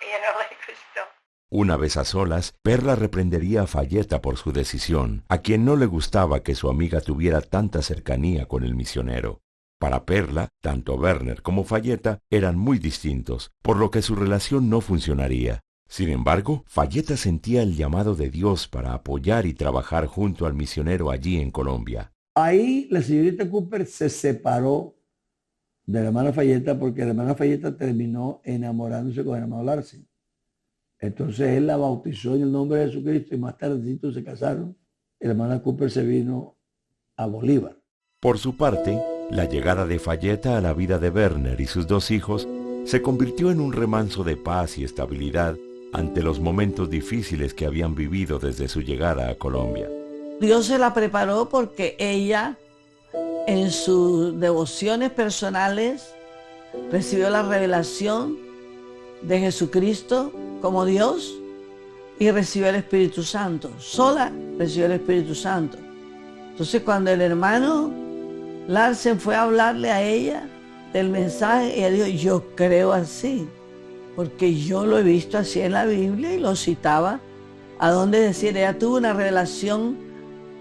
Ella no le gustó. Una vez a solas, Perla reprendería a Fayeta por su decisión, a quien no le gustaba que su amiga tuviera tanta cercanía con el misionero. Para Perla, tanto Werner como Fayeta eran muy distintos, por lo que su relación no funcionaría. Sin embargo, Fayeta sentía el llamado de Dios para apoyar y trabajar junto al misionero allí en Colombia. Ahí la señorita Cooper se separó de la hermana Fayeta porque la hermana Fayeta terminó enamorándose con el hermano Larsen. Entonces él la bautizó en el nombre de Jesucristo y más tardecito se casaron. La hermana Cooper se vino a Bolívar. Por su parte, la llegada de Fayeta a la vida de Werner y sus 2 hijos se convirtió en un remanso de paz y estabilidad ante los momentos difíciles que habían vivido desde su llegada a Colombia. Dios se la preparó porque ella, en sus devociones personales, recibió la revelación de Jesucristo como Dios y recibió el Espíritu Santo. Sola recibió el Espíritu Santo. Entonces cuando el hermano Larsen fue a hablarle a ella del mensaje, ella dijo, yo creo así, porque yo lo he visto así en la Biblia, y lo citaba, a donde decir, ella tuvo una revelación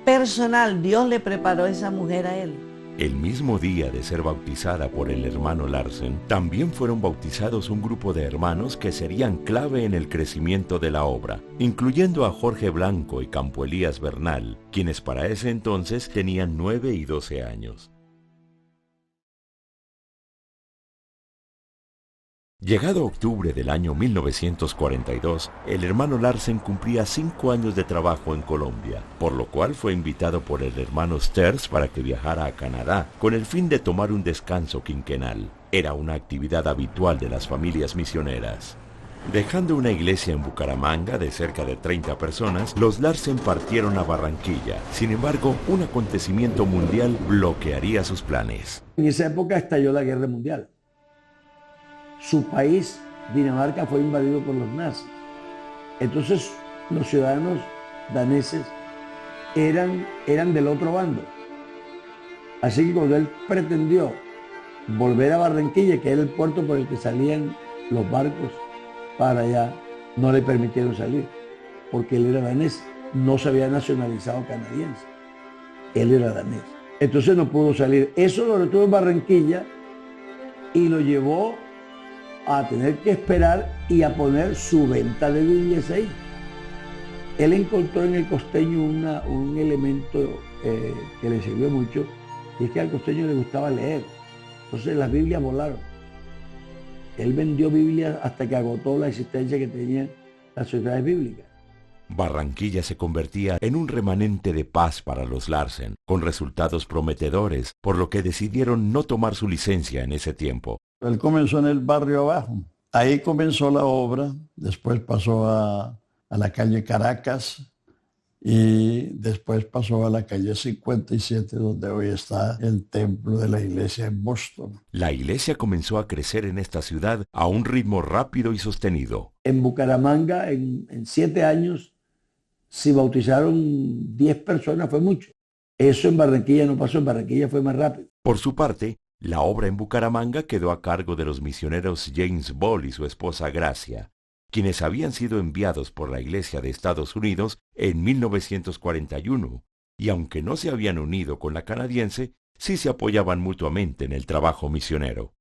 personal, Dios le preparó a esa mujer a él. El mismo día de ser bautizada por el hermano Larsen, también fueron bautizados un grupo de hermanos que serían clave en el crecimiento de la obra, incluyendo a Jorge Blanco y Campo Elías Bernal, quienes para ese entonces tenían 9 y 12 años. Llegado octubre del año 1942, el hermano Larsen cumplía 5 años de trabajo en Colombia, por lo cual fue invitado por el hermano Sters para que viajara a Canadá, con el fin de tomar un descanso quinquenal. Era una actividad habitual de las familias misioneras. Dejando una iglesia en Bucaramanga de cerca de 30 personas, los Larsen partieron a Barranquilla. Sin embargo, un acontecimiento mundial bloquearía sus planes. En esa época estalló la Guerra Mundial. Su país, Dinamarca, fue invadido por los nazis. Entonces, los ciudadanos daneses eran del otro bando. Así que cuando él pretendió volver a Barranquilla, que era el puerto por el que salían los barcos para allá, no le permitieron salir, porque él era danés, no se había nacionalizado canadiense, él era danés. Entonces no pudo salir. Eso lo retuvo en Barranquilla y lo llevó a tener que esperar y a poner su venta de Biblias ahí. Él encontró en el costeño un elemento que le sirvió mucho, y es que al costeño le gustaba leer. Entonces las Biblias volaron. Él vendió Biblias hasta que agotó la existencia que tenían las sociedades bíblicas. Barranquilla se convertía en un remanente de paz para los Larsen, con resultados prometedores, por lo que decidieron no tomar su licencia en ese tiempo. Él comenzó en el barrio abajo. Ahí comenzó la obra, después pasó a la calle Caracas y después pasó a la calle 57, donde hoy está el templo de la iglesia en Boston. La iglesia comenzó a crecer en esta ciudad a un ritmo rápido y sostenido. En Bucaramanga, en 7 años, si bautizaron 10 personas, fue mucho. Eso en Barranquilla no pasó, en Barranquilla fue más rápido. Por su parte, la obra en Bucaramanga quedó a cargo de los misioneros James Ball y su esposa Gracia, quienes habían sido enviados por la Iglesia de Estados Unidos en 1941, y aunque no se habían unido con la canadiense, sí se apoyaban mutuamente en el trabajo misionero.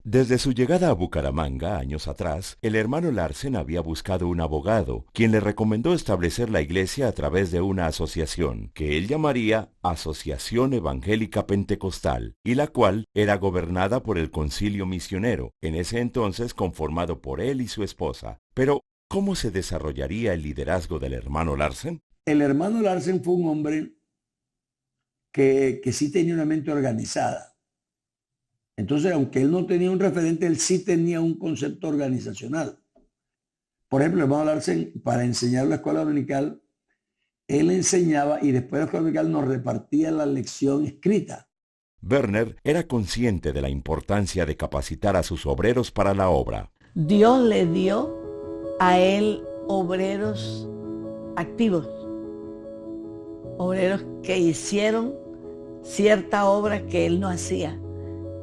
Desde su llegada a Bucaramanga, años atrás, el hermano Larsen había buscado un abogado, quien le recomendó establecer la iglesia a través de una asociación, que él llamaría Asociación Evangélica Pentecostal, y la cual era gobernada por el Concilio Misionero, en ese entonces conformado por él y su esposa. Pero, ¿cómo se desarrollaría el liderazgo del hermano Larsen? El hermano Larsen fue un hombre que sí tenía una mente organizada. Entonces, aunque él no tenía un referente, él sí tenía un concepto organizacional. Por ejemplo, el hermano Larsen, para enseñar la escuela dominical, él enseñaba y después de la escuela dominical nos repartía la lección escrita. Werner era consciente de la importancia de capacitar a sus obreros para la obra. Dios le dio a él obreros activos, obreros que hicieron cierta obra que él no hacía.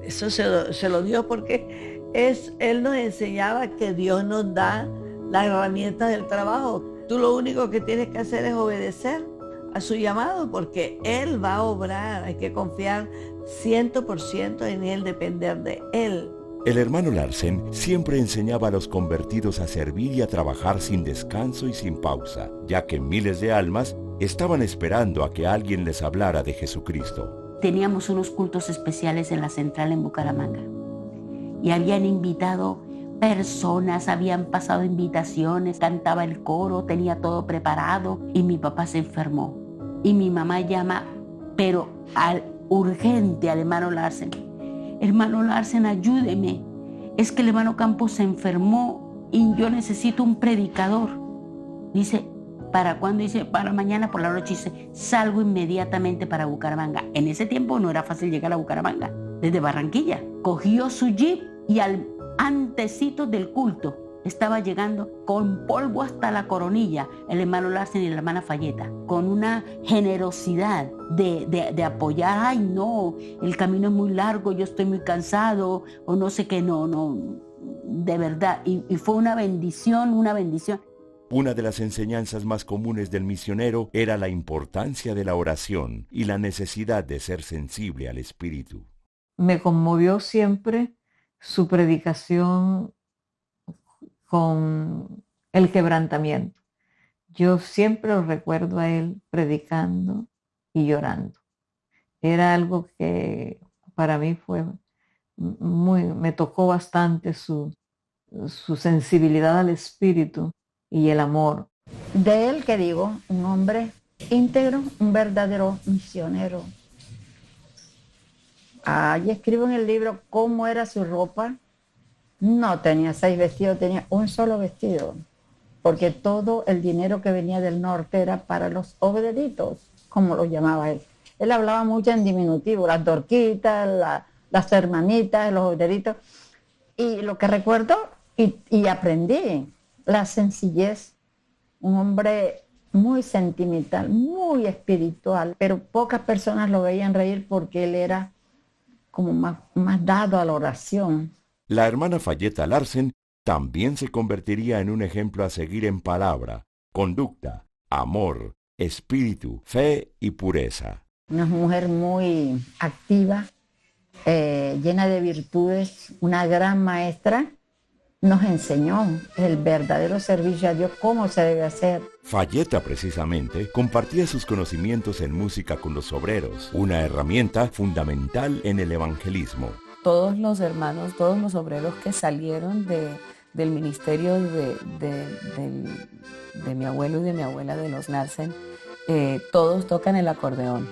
Eso se lo dio porque él nos enseñaba que Dios nos da las herramientas del trabajo. Tú lo único que tienes que hacer es obedecer a su llamado, porque Él va a obrar. Hay que confiar 100% en Él, depender de Él. El hermano Larsen siempre enseñaba a los convertidos a servir y a trabajar sin descanso y sin pausa, ya que miles de almas estaban esperando a que alguien les hablara de Jesucristo. Teníamos unos cultos especiales en la central en Bucaramanga y habían invitado personas, habían pasado invitaciones, cantaba el coro, tenía todo preparado y mi papá se enfermó. Y mi mamá llama, pero urgente al hermano Larsen. Hermano Larsen, ayúdeme. Es que el hermano Campos se enfermó y yo necesito un predicador. Dice, ¿para cuándo? Dice, para mañana por la noche. Dice, salgo inmediatamente para Bucaramanga. En ese tiempo no era fácil llegar a Bucaramanga, desde Barranquilla. Cogió su jeep y al antecito del culto estaba llegando con polvo hasta la coronilla el hermano Larsen y la hermana Falleta, con una generosidad de apoyar. Ay, no, el camino es muy largo, yo estoy muy cansado, o no sé qué, no, de verdad. Y fue una bendición, una bendición. Una de las enseñanzas más comunes del misionero era la importancia de la oración y la necesidad de ser sensible al Espíritu. Me conmovió siempre su predicación con el quebrantamiento. Yo siempre lo recuerdo a él predicando y llorando. Era algo que para mí fue me tocó bastante su sensibilidad al espíritu y el amor. De él, que digo, un hombre íntegro, un verdadero misionero. Ahí escribo en el libro cómo era su ropa. No tenía 6 vestidos, tenía un solo vestido, porque todo el dinero que venía del norte era para los obderitos, como lo llamaba él. Él hablaba mucho en diminutivo, las dorquitas, las hermanitas, los obderitos. Y lo que recuerdo y aprendí, la sencillez, un hombre muy sentimental, muy espiritual, pero pocas personas lo veían reír porque él era como más dado a la oración. La hermana Fayetta Larsen también se convertiría en un ejemplo a seguir en palabra, conducta, amor, espíritu, fe y pureza. Una mujer muy activa, llena de virtudes, una gran maestra. Nos enseñó el verdadero servicio a Dios, cómo se debe hacer. Fayetta, precisamente, compartía sus conocimientos en música con los obreros, una herramienta fundamental en el evangelismo. Todos los hermanos, todos los obreros que salieron del ministerio de mi abuelo y de mi abuela, de los Larsen, todos tocan el acordeón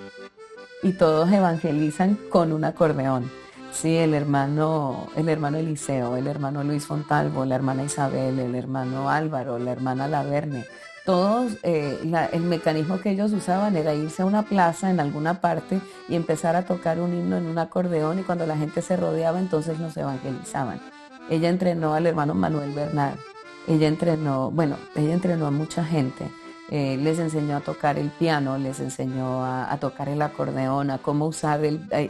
y todos evangelizan con un acordeón. Sí, el hermano Eliseo, el hermano Luis Fontalvo, la hermana Isabel, el hermano Álvaro, la hermana Laverne, todos, el mecanismo que ellos usaban era irse a una plaza en alguna parte y empezar a tocar un himno en un acordeón, y cuando la gente se rodeaba, entonces nos evangelizaban. Ella entrenó al hermano Manuel Bernal, ella entrenó a mucha gente. Les enseñó a tocar el piano, les enseñó a tocar el acordeón, a cómo usar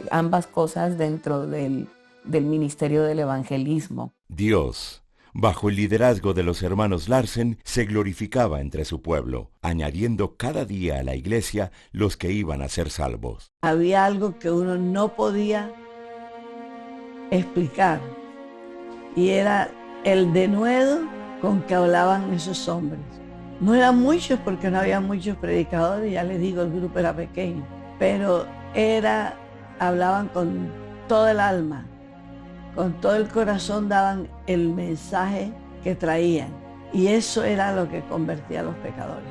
ambas cosas dentro del ministerio del evangelismo. Dios, bajo el liderazgo de los hermanos Larsen, se glorificaba entre su pueblo, añadiendo cada día a la iglesia los que iban a ser salvos. Había algo que uno no podía explicar, y era el denuedo con que hablaban esos hombres. No eran muchos porque no había muchos predicadores, ya les digo, el grupo era pequeño, pero hablaban con todo el alma, con todo el corazón, daban el mensaje que traían, y eso era lo que convertía a los pecadores.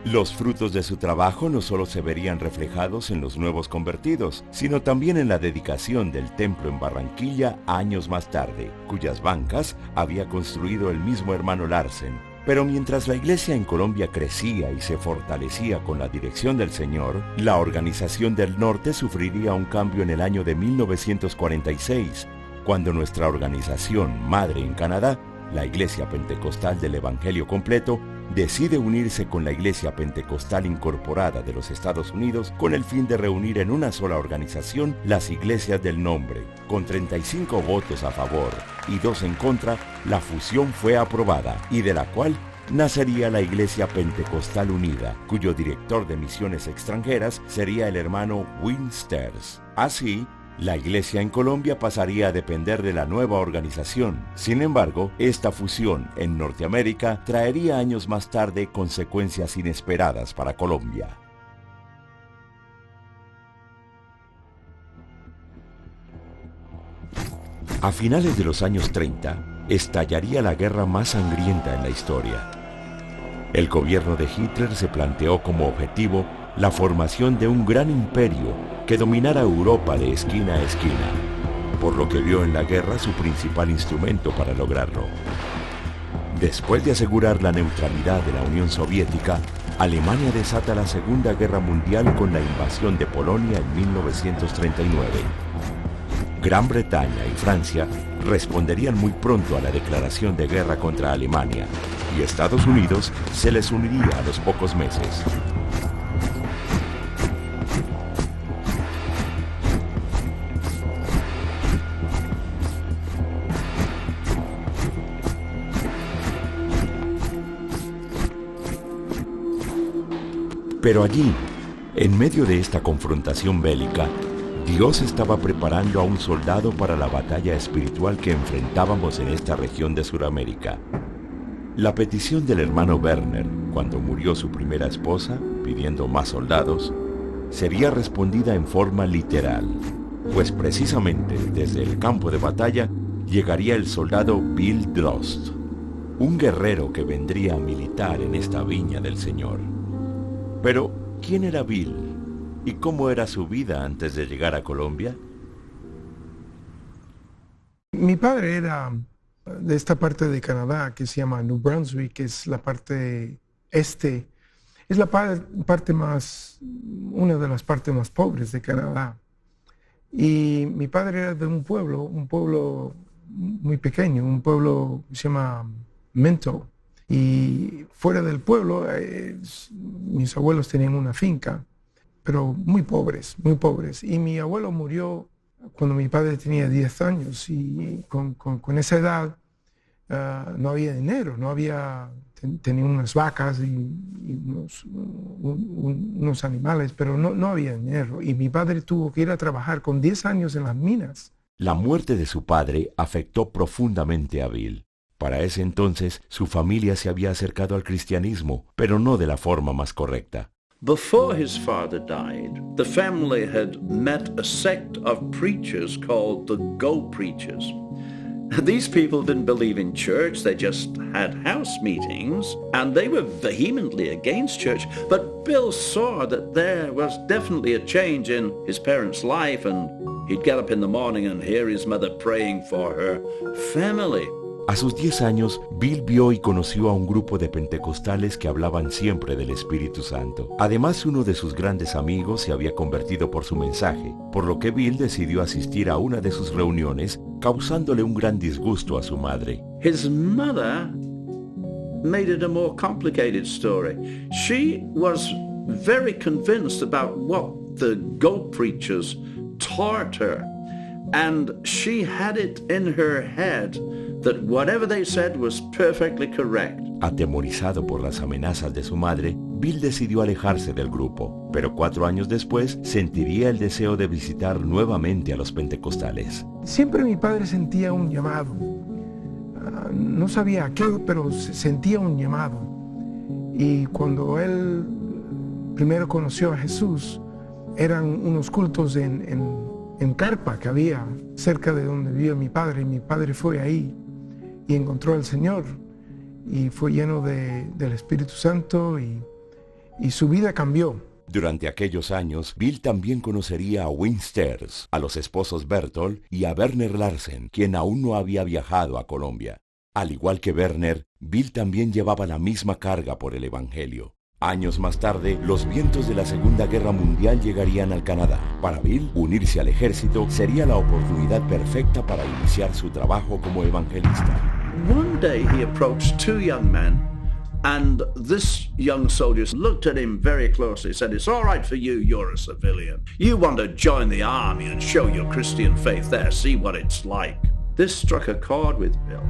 Los frutos de su trabajo no solo se verían reflejados en los nuevos convertidos, sino también en la dedicación del templo en Barranquilla años más tarde, cuyas bancas había construido el mismo hermano Larsen. Pero mientras la iglesia en Colombia crecía y se fortalecía con la dirección del Señor, la organización del norte sufriría un cambio en el año de 1946, cuando nuestra organización madre en Canadá, la Iglesia Pentecostal del Evangelio Completo, decide unirse con la Iglesia Pentecostal Incorporada de los Estados Unidos con el fin de reunir en una sola organización las iglesias del nombre. Con 35 votos a favor y 2 en contra, la fusión fue aprobada, y de la cual nacería la Iglesia Pentecostal Unida, cuyo director de misiones extranjeras sería el hermano Win Sters. Así, la iglesia en Colombia pasaría a depender de la nueva organización. Sin embargo, esta fusión en Norteamérica traería años más tarde consecuencias inesperadas para Colombia. A finales de los años 30, estallaría la guerra más sangrienta en la historia. El gobierno de Hitler se planteó como objetivo la formación de un gran imperio que dominara Europa de esquina a esquina, por lo que vio en la guerra su principal instrumento para lograrlo. Después de asegurar la neutralidad de la Unión Soviética, Alemania desata la Segunda Guerra Mundial con la invasión de Polonia en 1939. Gran Bretaña y Francia responderían muy pronto a la declaración de guerra contra Alemania, y Estados Unidos se les uniría a los pocos meses. Pero allí, en medio de esta confrontación bélica, Dios estaba preparando a un soldado para la batalla espiritual que enfrentábamos en esta región de Sudamérica. La petición del hermano Werner, cuando murió su primera esposa, pidiendo más soldados, sería respondida en forma literal. pues precisamente desde el campo de batalla llegaría el soldado Bill Drost, un guerrero que vendría a militar en esta viña del Señor. Pero, ¿quién era Bill? ¿Y cómo era su vida antes de llegar a Colombia? Mi padre era de esta parte de Canadá que se llama New Brunswick, que es la parte este, es la parte más, una de las partes más pobres de Canadá. Y mi padre era de un pueblo muy pequeño, un pueblo que se llama Minto. Y fuera del pueblo, mis abuelos tenían una finca, pero muy pobres, muy pobres. Y mi abuelo murió cuando mi padre tenía 10 años y con esa edad no había dinero, tenía unas vacas y unos animales, pero no había dinero. Y mi padre tuvo que ir a trabajar con 10 años en las minas. La muerte de su padre afectó profundamente a Bill. Para ese entonces, su familia se había acercado al cristianismo, pero no de la forma más correcta. Before his father died, the family had met a sect of preachers called the Go Preachers. These people didn't believe in church, they just had house meetings, and they were vehemently against church. But Bill saw that there was definitely a change in his parents' life, and he'd get up in the morning and hear his mother praying for her family. A sus 10 años, Bill vio y conoció a un grupo de pentecostales que hablaban siempre del Espíritu Santo. Además, uno de sus grandes amigos se había convertido por su mensaje, por lo que Bill decidió asistir a una de sus reuniones, causándole un gran disgusto a su madre. His mother made it a more complicated story. She was very convinced about what the Go Preachers taught her, and she had it in her head that whatever they said was perfectly correct. Atemorizado por las amenazas de su madre, Bill decidió alejarse del grupo, pero 4 años después sentiría el deseo de visitar nuevamente a los pentecostales. Siempre mi padre sentía un llamado. No sabía a qué, pero sentía un llamado. Y cuando él primero conoció a Jesús, eran unos cultos en carpa que había cerca de donde vivía mi padre. Y mi padre fue ahí y encontró al Señor y fue lleno del Espíritu Santo y su vida cambió. Durante aquellos años, Bill también conocería a Win Sters, a los esposos Berthold y a Werner Larsen, quien aún no había viajado a Colombia. Al igual que Werner, Bill también llevaba la misma carga por el Evangelio. Años más tarde, los vientos de la Segunda Guerra Mundial llegarían al Canadá. Para Bill, unirse al ejército sería la oportunidad perfecta para iniciar su trabajo como evangelista. One day he approached 2 young men, and this young soldier looked at him very closely, said, "It's all right for you, you're a civilian. You want to join the army and show your Christian faith there, see what it's like." This struck a chord with Bill.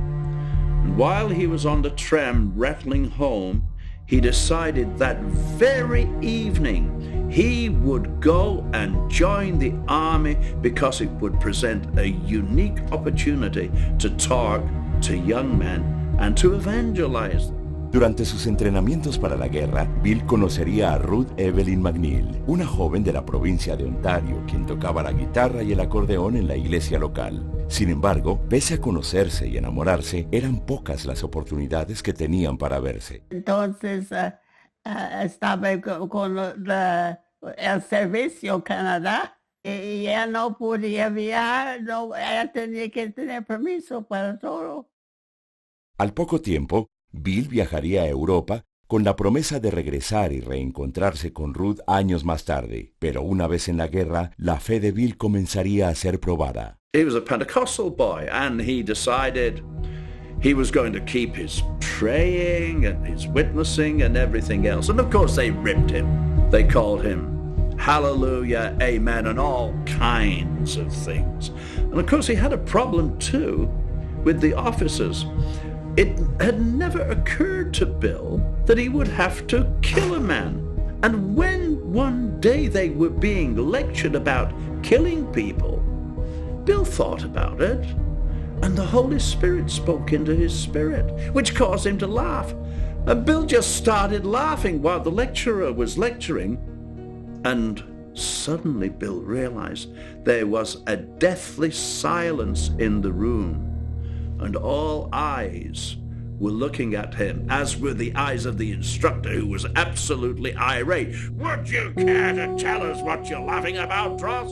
And while he was on the tram rattling home, he decided that very evening he would go and join the army because it would present a unique opportunity to talk to young men and to evangelize them. Durante sus entrenamientos para la guerra, Bill conocería a Ruth Evelyn McNeil, una joven de la provincia de Ontario, quien tocaba la guitarra y el acordeón en la iglesia local. Sin embargo, pese a conocerse y enamorarse, eran pocas las oportunidades que tenían para verse. Entonces estaba con el servicio Canadá y ella no podía viajar, ella tenía que tener permiso para todo. Al poco tiempo, Bill viajaría a Europa con la promesa de regresar y reencontrarse con Ruth años más tarde. Pero una vez en la guerra, la fe de Bill comenzaría a ser probada. He was a Pentecostal boy, and he decided he was going to keep his praying and his witnessing and everything else. And of course they ripped him. They called him hallelujah, amen, and all kinds of things. And of course he had a problem too with the officers. It had never occurred to Bill that he would have to kill a man. And when one day they were being lectured about killing people, Bill thought about it, and the Holy Spirit spoke into his spirit, which caused him to laugh. And Bill just started laughing while the lecturer was lecturing, and Suddenly Bill realized there was a deathly silence in the room, and all eyes were looking at him, as were the eyes of the instructor, who was absolutely irate. Would you care to tell us what you're laughing about, Dross?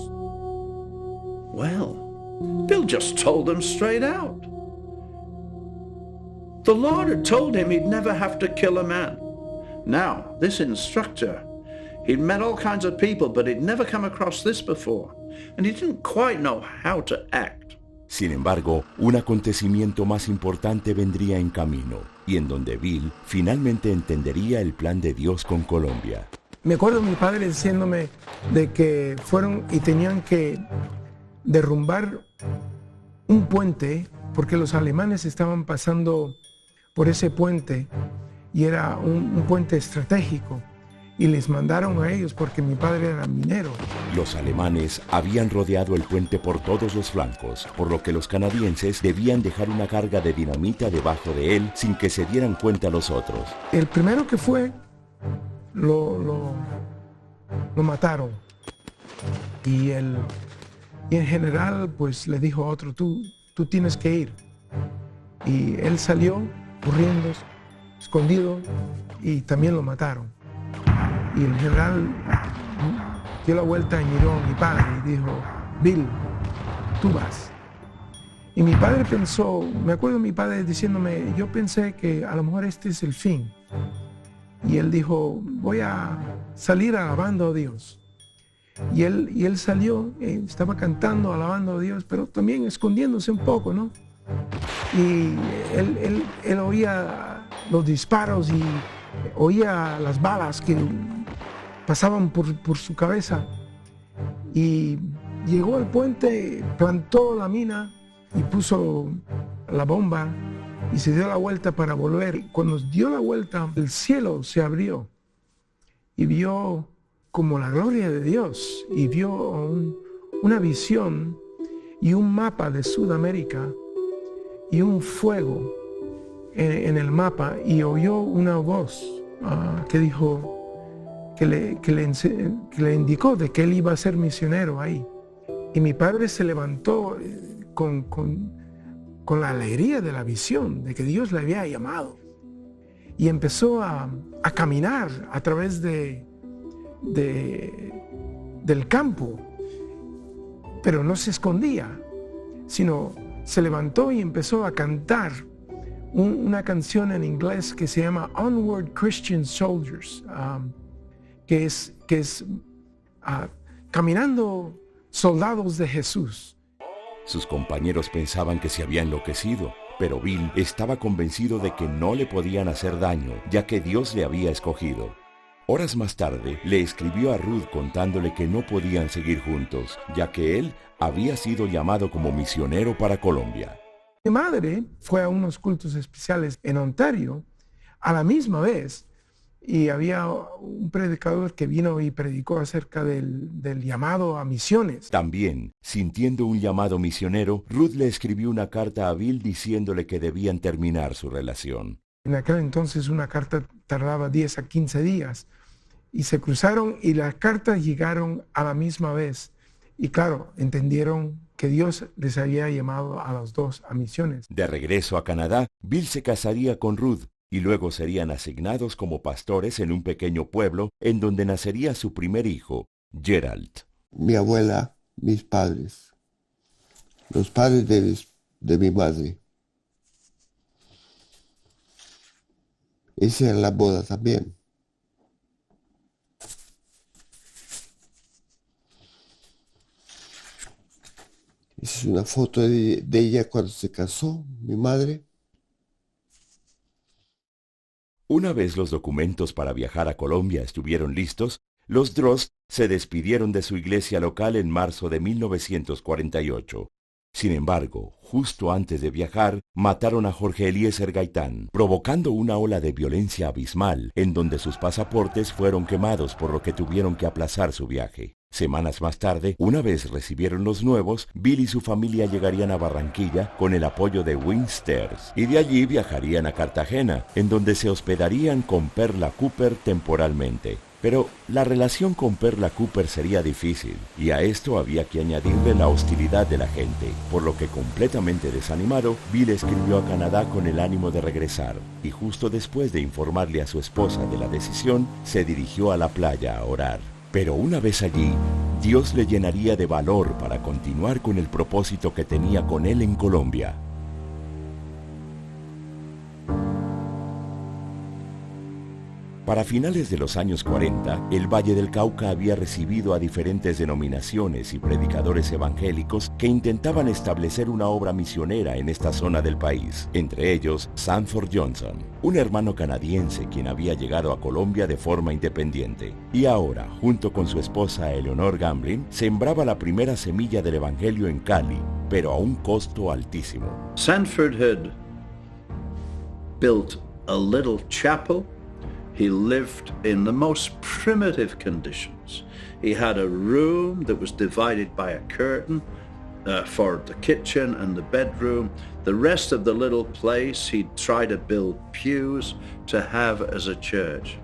Well, Bill just told them straight out. The Lord had told him he'd never have to kill a man. Now, this instructor, he'd met all kinds of people, but he'd never come across this before, and he didn't quite know how to act. Sin embargo, un acontecimiento más importante vendría en camino, y en donde Bill finalmente entendería el plan de Dios con Colombia. Me acuerdo de mi padre diciéndome de que fueron y tenían que derrumbar un puente, porque los alemanes estaban pasando por ese puente, y era un puente estratégico, y les mandaron a ellos porque mi padre era minero. Los alemanes habían rodeado el puente por todos los flancos, por lo que los canadienses debían dejar una carga de dinamita debajo de él sin que se dieran cuenta los otros. El primero que fue, lo mataron. Y en general, pues le dijo a otro, tú tienes que ir. Y él salió corriendo, escondido, y también lo mataron. Y el general dio la vuelta y miró a mi padre y dijo, Bill, tú vas. Y mi padre pensó, me acuerdo de mi padre diciéndome, yo pensé que a lo mejor este es el fin. Y él dijo, voy a salir alabando a Dios. Y él salió, estaba cantando, alabando a Dios, pero también escondiéndose un poco, ¿no? Y él oía los disparos y oía las balas que pasaban por su cabeza, y llegó al puente, plantó la mina y puso la bomba y se dio la vuelta para volver. Cuando dio la vuelta, el cielo se abrió y vio como la gloria de Dios, y vio una visión y un mapa de Sudamérica y un fuego en el mapa, y oyó una voz que dijo, que le indicó de que él iba a ser misionero ahí. Y mi padre se levantó con la alegría de la visión, de que Dios le había llamado. Y empezó a caminar a través del campo, pero no se escondía, sino se levantó y empezó a cantar una canción en inglés que se llama Onward Christian Soldiers, que es caminando soldados de Jesús. Sus compañeros pensaban que se había enloquecido, pero Bill estaba convencido de que no le podían hacer daño, ya que Dios le había escogido. Horas más tarde, le escribió a Ruth contándole que no podían seguir juntos, ya que él había sido llamado como misionero para Colombia. Mi madre fue a unos cultos especiales en Ontario a la misma vez, y había un predicador que vino y predicó acerca del llamado a misiones. También, sintiendo un llamado misionero, Ruth le escribió una carta a Bill diciéndole que debían terminar su relación. En aquel entonces una carta tardaba 10 a 15 días, y se cruzaron y las cartas llegaron a la misma vez. Y claro, entendieron que Dios les había llamado a los dos a misiones. De regreso a Canadá, Bill se casaría con Ruth, y luego serían asignados como pastores en un pequeño pueblo en donde nacería su primer hijo, Gerald. Mi abuela, mis padres, los padres de mi madre. Esa era la boda también. Esa es una foto de ella cuando se casó, mi madre. Una vez los documentos para viajar a Colombia estuvieron listos, los Droz se despidieron de su iglesia local en marzo de 1948. Sin embargo, justo antes de viajar, mataron a Jorge Eliezer Gaitán, provocando una ola de violencia abismal, en donde sus pasaportes fueron quemados, por lo que tuvieron que aplazar su viaje. Semanas más tarde, una vez recibieron los nuevos, Bill y su familia llegarían a Barranquilla con el apoyo de Winsters, y de allí viajarían a Cartagena, en donde se hospedarían con Perla Cooper temporalmente. Pero la relación con Perla Cooper sería difícil, y a esto había que añadirle la hostilidad de la gente, por lo que completamente desanimado, Bill escribió a Canadá con el ánimo de regresar, y justo después de informarle a su esposa de la decisión, se dirigió a la playa a orar. Pero una vez allí, Dios le llenaría de valor para continuar con el propósito que tenía con él en Colombia. Para finales de los años 40, el Valle del Cauca había recibido a diferentes denominaciones y predicadores evangélicos que intentaban establecer una obra misionera en esta zona del país, entre ellos Sanford Johnson, un hermano canadiense quien había llegado a Colombia de forma independiente, y ahora, junto con su esposa Eleanor Gamblin, sembraba la primera semilla del evangelio en Cali, pero a un costo altísimo. Sanford had built a little chapel. He lived in the most primitive conditions. He had a room that was divided by a curtain for the kitchen and the bedroom. The rest of the little place he'd try to build pews to have as a church.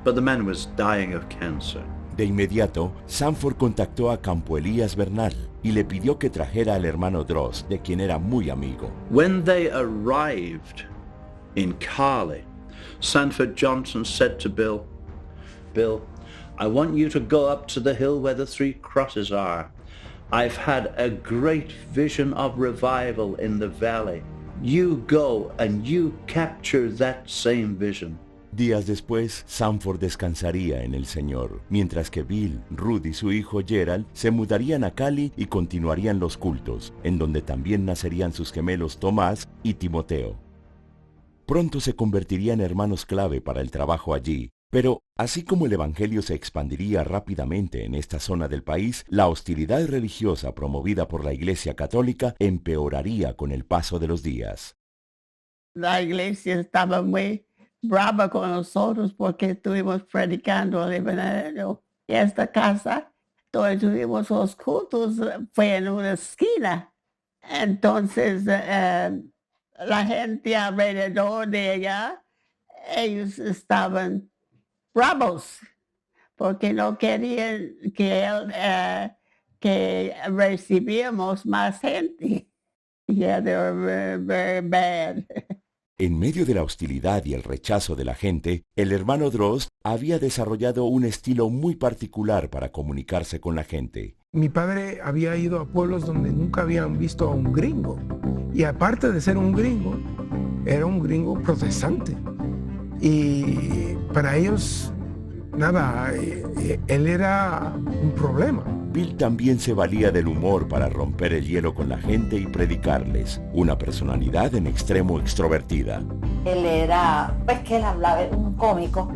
But the man was dying of cancer. De inmediato, Sanford contactó a Campo Elías Bernal y le pidió que trajera al hermano Droz, de quien era muy amigo. When they arrived in Cali, Sanford Johnson said to Bill, "Bill, I want you to go up to the hill where the 3 crosses are. I've had a great vision of revival in the valley. You go and you capture that same vision." Días después, Sanford descansaría en el Señor, mientras que Bill, Ruth y su hijo Gerald se mudarían a Cali y continuarían los cultos, en donde también nacerían sus gemelos Tomás y Timoteo. Pronto se convertirían en hermanos clave para el trabajo allí, pero así como el evangelio se expandiría rápidamente en esta zona del país, la hostilidad religiosa promovida por la Iglesia Católica empeoraría con el paso de los días. La iglesia estaba muy brava con nosotros porque estuvimos predicando el evangelio. Y esta casa, donde tuvimos los cultos, fue en una esquina. Entonces, la gente alrededor de ella, ellos estaban bravos porque no querían que recibiéramos más gente. Yeah, they were very bad. En medio de la hostilidad y el rechazo de la gente, el hermano Droz había desarrollado un estilo muy particular para comunicarse con la gente. Mi padre había ido a pueblos donde nunca habían visto a un gringo. Y aparte de ser un gringo, era un gringo protestante. Y para ellos, nada, él era un problema. Bill también se valía del humor para romper el hielo con la gente y predicarles, una personalidad en extremo extrovertida. Él era, pues que él hablaba, un cómico,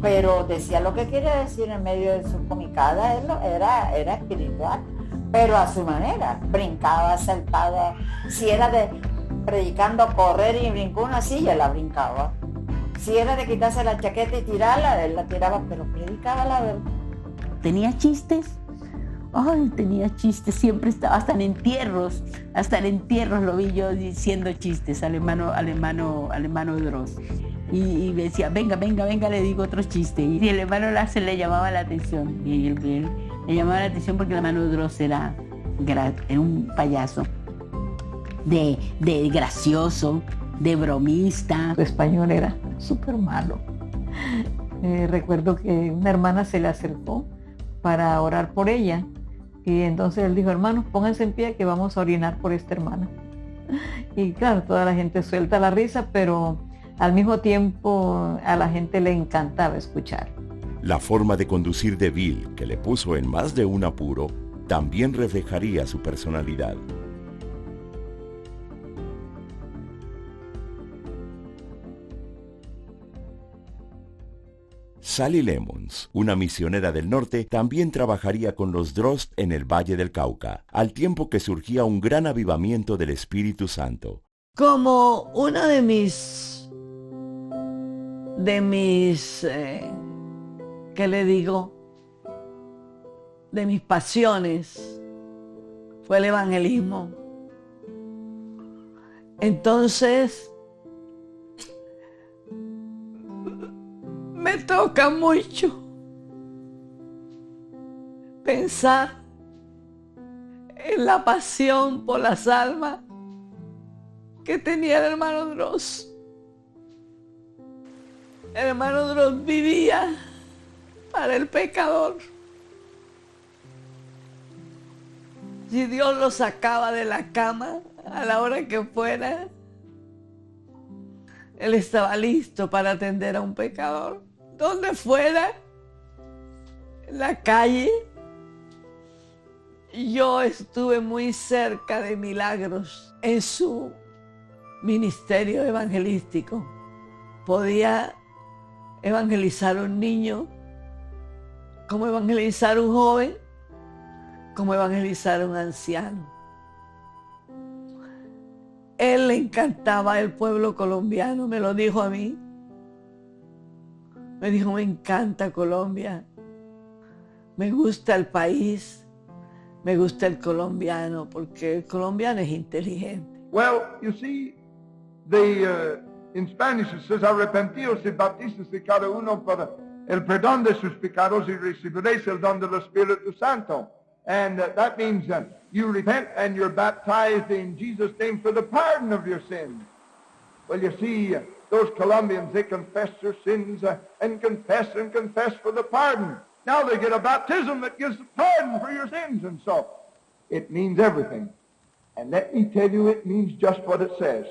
pero decía lo que quería decir en medio de su comicada, él era espiritual, pero a su manera, brincaba, saltaba, si era de predicando correr y brincó una silla, la brincaba. Si era de quitarse la chaqueta y tirarla, él la tiraba, pero predicaba la verdad. ¿Tenía chistes? Ay, tenía chistes, siempre estaba, hasta en entierros lo vi yo diciendo chistes al hermano Droz. Y me decía, venga, le digo otro chiste. Y el hermano Larsen le llamaba la atención. Y él le llamaba la atención porque el hermano Droz era un payaso, de gracioso, de bromista. Su español era súper malo. Recuerdo que una hermana se le acercó para orar por ella y entonces él dijo, hermanos, pónganse en pie que vamos a orinar por esta hermana. Y claro, toda la gente suelta la risa, pero al mismo tiempo a la gente le encantaba escuchar. La forma de conducir de Bill, que le puso en más de un apuro, también reflejaría su personalidad. Sally Lemons, una misionera del norte, también trabajaría con los Droz en el Valle del Cauca, al tiempo que surgía un gran avivamiento del Espíritu Santo. Como una de mis, ¿qué le digo? De mis pasiones fue el evangelismo. Entonces, me toca mucho pensar en la pasión por las almas que tenía el hermano Droz. El hermano Droz vivía para el pecador. Si Dios lo sacaba de la cama a la hora que fuera, Él estaba listo para atender a un pecador. Donde fuera, en la calle, yo estuve muy cerca de Milagros en su ministerio evangelístico. Podía evangelizar a un niño, como evangelizar a un joven, como evangelizar a un anciano. Él le encantaba el pueblo colombiano, me lo dijo a mí. Me dijo, me encanta Colombia, me gusta el país, me gusta el colombiano, porque el colombiano es inteligente. Well, you see, in Spanish it says, arrepentidos y bautícese cada uno para el perdón de sus pecados y recibiréis el don del Espíritu Santo. And that means you repent and you're baptized in Jesus' name for the pardon of your sins. Well, you see, those Colombians, they confess their sins and confess for the pardon. Now they get a baptism that gives the pardon for your sins. And so it means everything. And let me tell you, it means just what it says.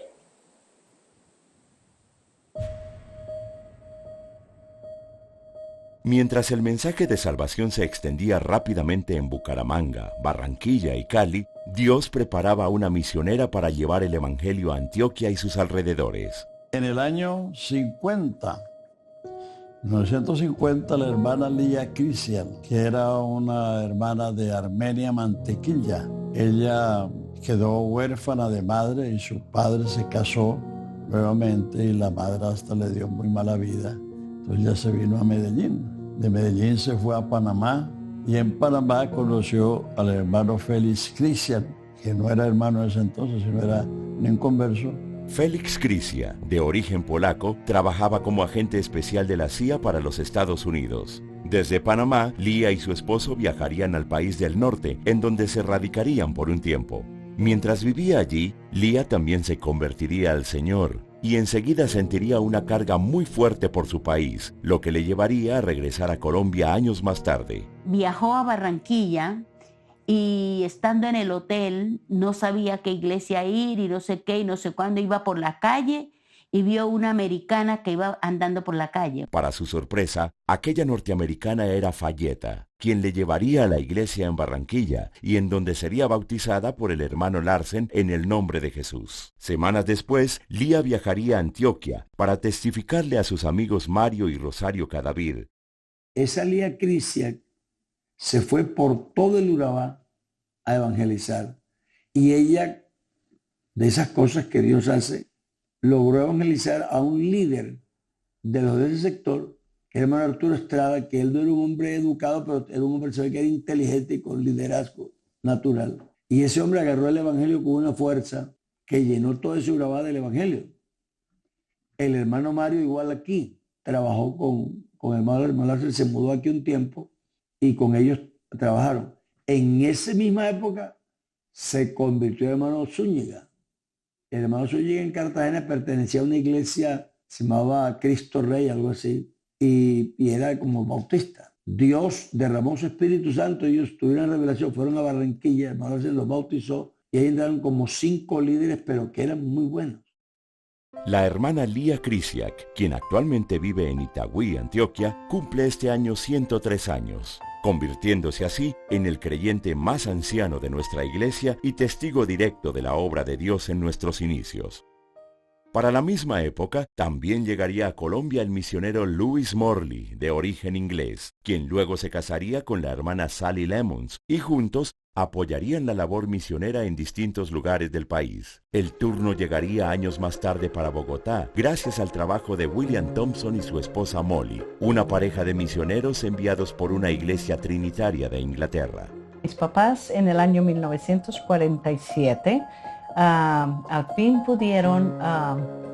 Mientras el mensaje de salvación se extendía rápidamente en Bucaramanga, Barranquilla y Cali, Dios preparaba a una misionera para llevar el evangelio a Antioquia y sus alrededores. En el año 1950, la hermana Lía Cristian, que era una hermana de Armenia, Mantequilla, ella quedó huérfana de madre y su padre se casó nuevamente y la madrastra le dio muy mala vida. Entonces ella se vino a Medellín. De Medellín se fue a Panamá y en Panamá conoció al hermano Félix Cristian, que no era hermano en ese entonces, sino era un inconverso. Félix Crisia, de origen polaco, trabajaba como agente especial de la CIA para los Estados Unidos. Desde Panamá, Lía y su esposo viajarían al país del norte, en donde se radicarían por un tiempo. Mientras vivía allí, Lía también se convertiría al Señor y enseguida sentiría una carga muy fuerte por su país, lo que le llevaría a regresar a Colombia años más tarde. Viajó a Barranquilla y estando en el hotel no sabía a qué iglesia ir y no sé qué y no sé cuándo, iba por la calle y vio una americana que iba andando por la calle. Para su sorpresa, aquella norteamericana era Fayeta, quien le llevaría a la iglesia en Barranquilla y en donde sería bautizada por el hermano Larsen en el nombre de Jesús. Semanas después, Lía viajaría a Antioquia para testificarle a sus amigos Mario y Rosario Cadavid. Esa Lía Cristian se fue por todo el Urabá a evangelizar y ella, de esas cosas que Dios hace, logró evangelizar a un líder de los de ese sector, que era el hermano Arturo Estrada, que él no era un hombre educado, pero era un hombre que era inteligente y con liderazgo natural. Y ese hombre agarró el evangelio con una fuerza que llenó todo ese Urabá del evangelio. El hermano Mario igual aquí, trabajó con el hermano Larsen, se mudó aquí un tiempo y con ellos trabajaron. En esa misma época se convirtió el hermano Zúñiga. El hermano Zúñiga en Cartagena pertenecía a una iglesia, se llamaba Cristo Rey, algo así, y era como bautista. Dios derramó su Espíritu Santo, ellos tuvieron revelación, fueron a Barranquilla, el hermano Larsen los bautizó, y ahí entraron como 5 líderes, pero que eran muy buenos. La hermana Lía Crisiak, quien actualmente vive en Itagüí, Antioquia, cumple este año 103 años, convirtiéndose así en el creyente más anciano de nuestra iglesia y testigo directo de la obra de Dios en nuestros inicios. Para la misma época, también llegaría a Colombia el misionero Louis Morley, de origen inglés, quien luego se casaría con la hermana Sally Lemons, y juntos apoyarían la labor misionera en distintos lugares del país. El turno llegaría años más tarde para Bogotá, gracias al trabajo de William Thompson y su esposa Molly, una pareja de misioneros enviados por una iglesia trinitaria de Inglaterra. Mis papás en el año 1947 al fin pudieron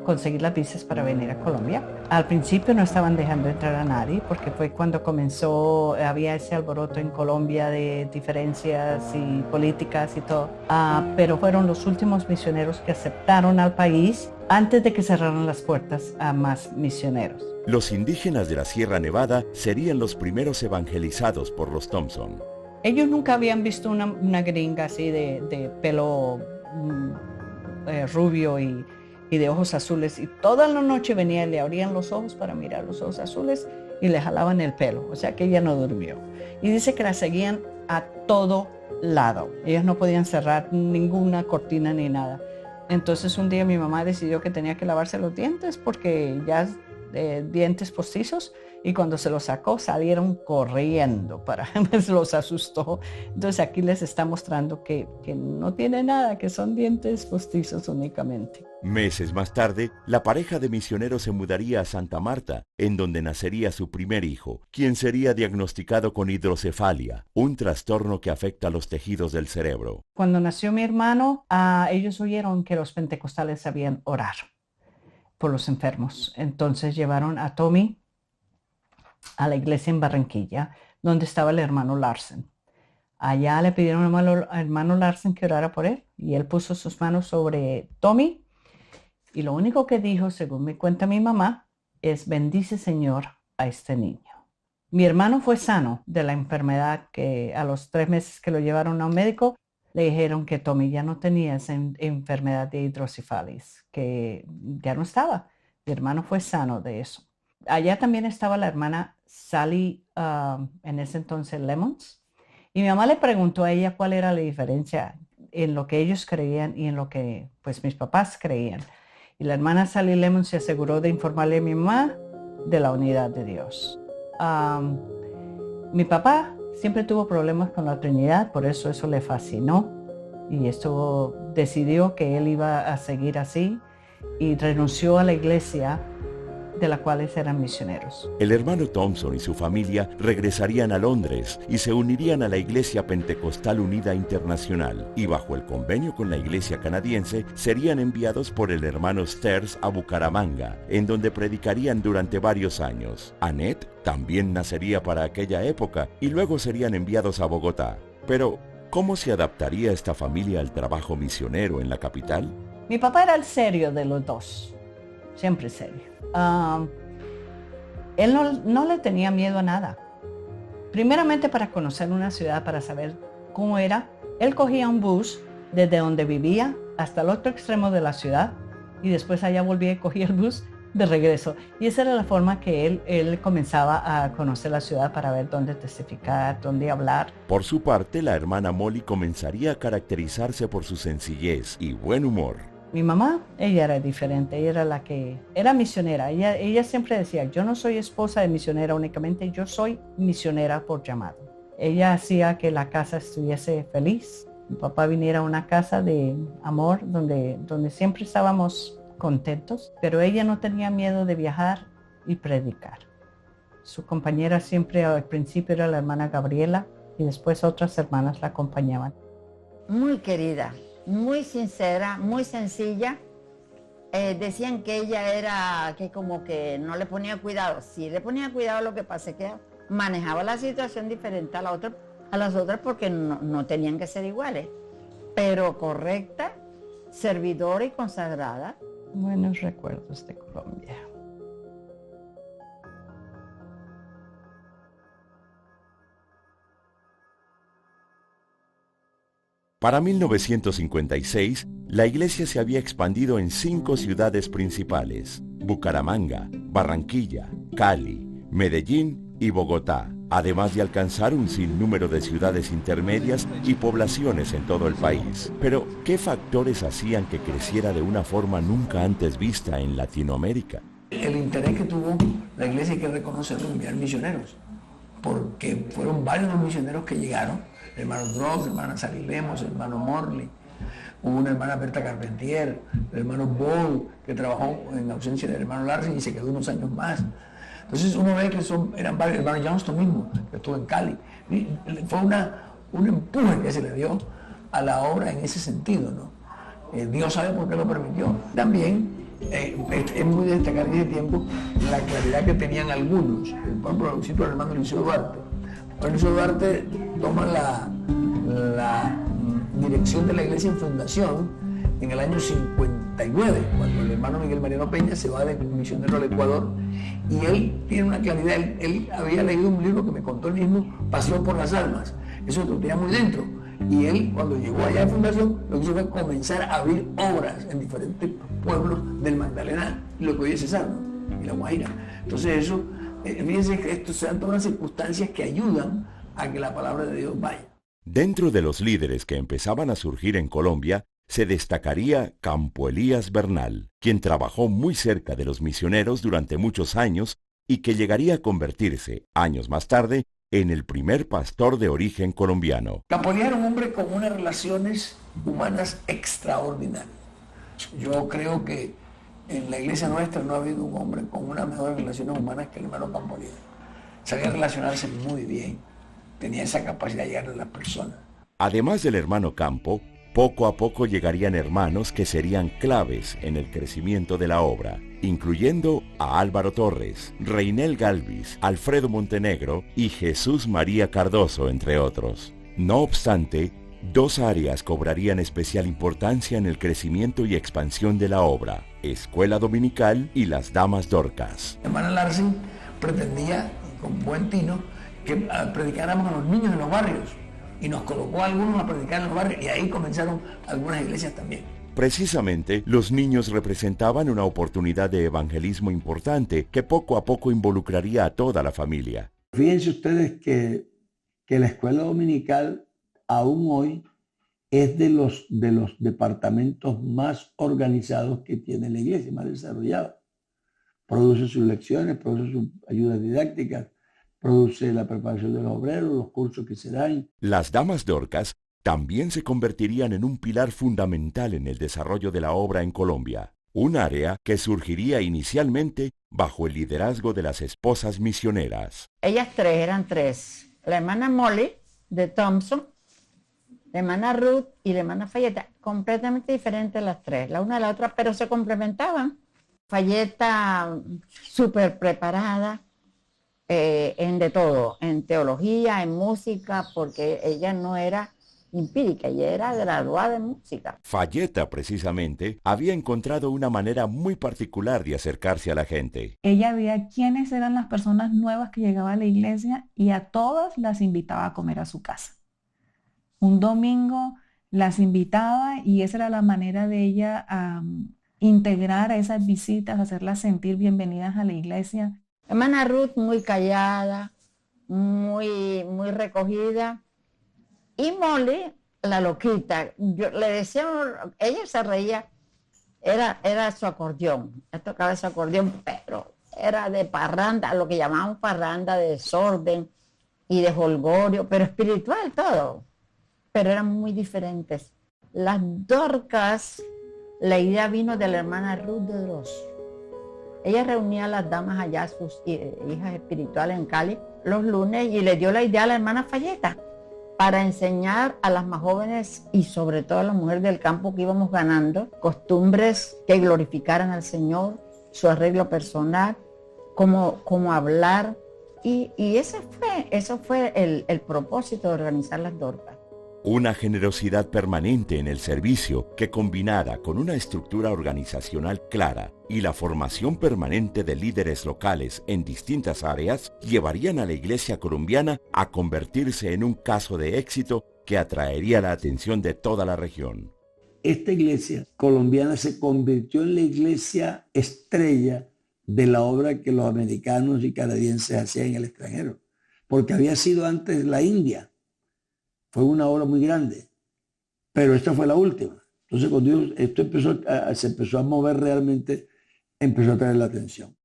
conseguir las visas para venir a Colombia. Al principio no estaban dejando entrar a nadie porque fue cuando comenzó, había ese alboroto en Colombia de diferencias y políticas y todo. Pero fueron los últimos misioneros que aceptaron al país antes de que cerraran las puertas a más misioneros. Los indígenas de la Sierra Nevada serían los primeros evangelizados por los Thompson. Ellos nunca habían visto una gringa así de pelo rubio y de ojos azules, y toda la noche venía y le abrían los ojos para mirar los ojos azules y le jalaban el pelo, o sea que ella no durmió. Y dice que la seguían a todo lado, ellas no podían cerrar ninguna cortina ni nada. Entonces un día mi mamá decidió que tenía que lavarse los dientes porque ya dientes postizos, y cuando se los sacó salieron corriendo los asustó. Entonces aquí les está mostrando que no tiene nada, que son dientes postizos únicamente. Meses más tarde, la pareja de misioneros se mudaría a Santa Marta, en donde nacería su primer hijo, quien sería diagnosticado con hidrocefalia, un trastorno que afecta los tejidos del cerebro. Cuando nació mi hermano, ellos oyeron que los pentecostales sabían orar por los enfermos. Entonces llevaron a Tommy a la iglesia en Barranquilla, donde estaba el hermano Larsen. Allá le pidieron al hermano Larsen que orara por él, y él puso sus manos sobre Tommy, y lo único que dijo, según me cuenta mi mamá, es: bendice, Señor, a este niño. Mi hermano fue sano de la enfermedad, que a los 3 meses que lo llevaron a un médico, le dijeron que Tommy ya no tenía esa enfermedad de hidrocefalis, que ya no estaba. Mi hermano fue sano de eso. Allá también estaba la hermana Sally, en ese entonces Lemons, y mi mamá le preguntó a ella cuál era la diferencia en lo que ellos creían y en lo que pues mis papás creían. Y la hermana Sally Lemons se aseguró de informarle a mi mamá de la unidad de Dios. Mi papá siempre tuvo problemas con la Trinidad, por eso le fascinó, y esto decidió que él iba a seguir así, y renunció a la iglesia de la cual eran misioneros. El hermano Thompson y su familia regresarían a Londres y se unirían a la Iglesia Pentecostal Unida Internacional, y bajo el convenio con la Iglesia canadiense serían enviados por el hermano Sters a Bucaramanga, en donde predicarían durante varios años. Annette también nacería para aquella época y luego serían enviados a Bogotá. Pero, ¿cómo se adaptaría esta familia al trabajo misionero en la capital? Mi papá era el serio de los dos, siempre serio. Él no le tenía miedo a nada. Primeramente, para conocer una ciudad, para saber cómo era, él cogía un bus desde donde vivía hasta el otro extremo de la ciudad, y después allá volvía y cogía el bus de regreso. Y esa era la forma que él comenzaba a conocer la ciudad, para ver dónde testificar, dónde hablar. Por su parte, la hermana Molly comenzaría a caracterizarse por su sencillez y buen humor. Mi mamá, ella era diferente, ella era la que era misionera. Ella siempre decía: yo no soy esposa de misionera únicamente, yo soy misionera por llamado. Ella hacía que la casa estuviese feliz. Mi papá viniera a una casa de amor donde siempre estábamos contentos, pero ella no tenía miedo de viajar y predicar. Su compañera siempre al principio era la hermana Gabriela, y después otras hermanas la acompañaban. Muy querida, muy sincera, muy sencilla. Decían que ella era, que como que no le ponía cuidado. Sí le ponía cuidado, lo que pasa es que manejaba la situación diferente a las otras porque no tenían que ser iguales. Pero correcta, servidora y consagrada. Buenos recuerdos de Colombia. Para 1956, la iglesia se había expandido en 5 ciudades principales: Bucaramanga, Barranquilla, Cali, Medellín y Bogotá, además de alcanzar un sinnúmero de ciudades intermedias y poblaciones en todo el país. Pero, ¿qué factores hacían que creciera de una forma nunca antes vista en Latinoamérica? El interés que tuvo la iglesia, hay que reconocerlo, en enviar misioneros, porque fueron varios los misioneros que llegaron. El hermano Dross, el hermano Sally Lemos, el hermano Morley, hubo una hermana Berta Carpentier, el hermano Ball, que trabajó en ausencia del hermano Larsen y se quedó unos años más. Entonces uno ve que eran varios, el hermano Johnston mismo, que estuvo en Cali. Y fue un empuje que se le dio a la obra en ese sentido, ¿no? Dios sabe por qué lo permitió. También es muy de destacar en ese tiempo la claridad que tenían algunos. Por ejemplo, cito al hermano Eliseo Duarte. Eliseo Duarte toma la dirección de la iglesia en fundación en el año 59, cuando el hermano Miguel Mariano Peña se va de misionero al Ecuador, y él tiene una claridad. Él había leído un libro que me contó él mismo, Pasión por las Almas. Eso lo tenía muy dentro. Y él, cuando llegó allá a fundación, lo que hizo fue comenzar a abrir obras en diferentes pueblos del Magdalena, lo que hoy es Cesar, ¿no? Y La Guaira. Entonces eso, fíjense que esto se dan todas las circunstancias que ayudan a que la palabra de Dios vaya. Dentro de los líderes que empezaban a surgir en Colombia, se destacaría Campo Elías Bernal, quien trabajó muy cerca de los misioneros durante muchos años y que llegaría a convertirse, años más tarde, en el primer pastor de origen colombiano. Campo Elías era un hombre con unas relaciones humanas extraordinarias. Yo creo que en la iglesia nuestra no ha habido un hombre con unas mejores relaciones humanas que el hermano Campo Elías. Sabía relacionarse muy bien, tenía esa capacidad de llegar a las personas. Además del hermano Campo, poco a poco llegarían hermanos que serían claves en el crecimiento de la obra, incluyendo a Álvaro Torres, Reinel Galvis, Alfredo Montenegro y Jesús María Cardoso, entre otros. No obstante, dos áreas cobrarían especial importancia en el crecimiento y expansión de la obra: Escuela Dominical y las Damas Dorcas. Hermana Larsen pretendía, con buen tino, que predicáramos a los niños en los barrios, y nos colocó a algunos a predicar en los barrios, y ahí comenzaron algunas iglesias también. Precisamente, los niños representaban una oportunidad de evangelismo importante que poco a poco involucraría a toda la familia. Fíjense ustedes que la escuela dominical aún hoy es de los departamentos más organizados que tiene la iglesia, más desarrollado. Produce sus lecciones, produce sus ayudas didácticas, produce la preparación de los obreros, los cursos que se dan. Las Damas Dorcas también se convertirían en un pilar fundamental en el desarrollo de la obra en Colombia, un área que surgiría inicialmente bajo el liderazgo de las esposas misioneras. Ellas eran tres, la hermana Molly de Thompson, la hermana Ruth y la hermana Fayeta, completamente diferentes las tres, la una de la otra, pero se complementaban. Fayeta súper preparada, en de todo, en teología, en música, porque ella no era empírica, ella era graduada en música. Fayeta, precisamente, había encontrado una manera muy particular de acercarse a la gente. Ella veía quiénes eran las personas nuevas que llegaban a la iglesia y a todas las invitaba a comer a su casa. Un domingo las invitaba y esa era la manera de ella integrar a esas visitas, hacerlas sentir bienvenidas a la iglesia. Hermana Ruth muy callada, muy recogida. Y Molly, la loquita, yo le decía, ella se reía, era su acordeón, ella tocaba ese acordeón, pero era de parranda, lo que llamaban parranda, de desorden y de jolgorio, pero espiritual todo, pero eran muy diferentes. Las Dorcas, la idea vino de la hermana Ruth de Dross. Ella reunía a las damas allá, sus hijas espirituales en Cali, los lunes, y le dio la idea a la hermana Fayeta para enseñar a las más jóvenes y sobre todo a las mujeres del campo que íbamos ganando costumbres que glorificaran al Señor, su arreglo personal, cómo hablar. Y eso fue el propósito de organizar las Dorcas. Una generosidad permanente en el servicio que, combinada con una estructura organizacional clara y la formación permanente de líderes locales en distintas áreas, llevarían a la iglesia colombiana a convertirse en un caso de éxito que atraería la atención de toda la región. Esta iglesia colombiana se convirtió en la iglesia estrella de la obra que los americanos y canadienses hacían en el extranjero, porque había sido antes la India. Fue una obra muy grande, pero esta fue la última. Entonces, cuando esto se empezó a mover realmente, empezó a traer la atención.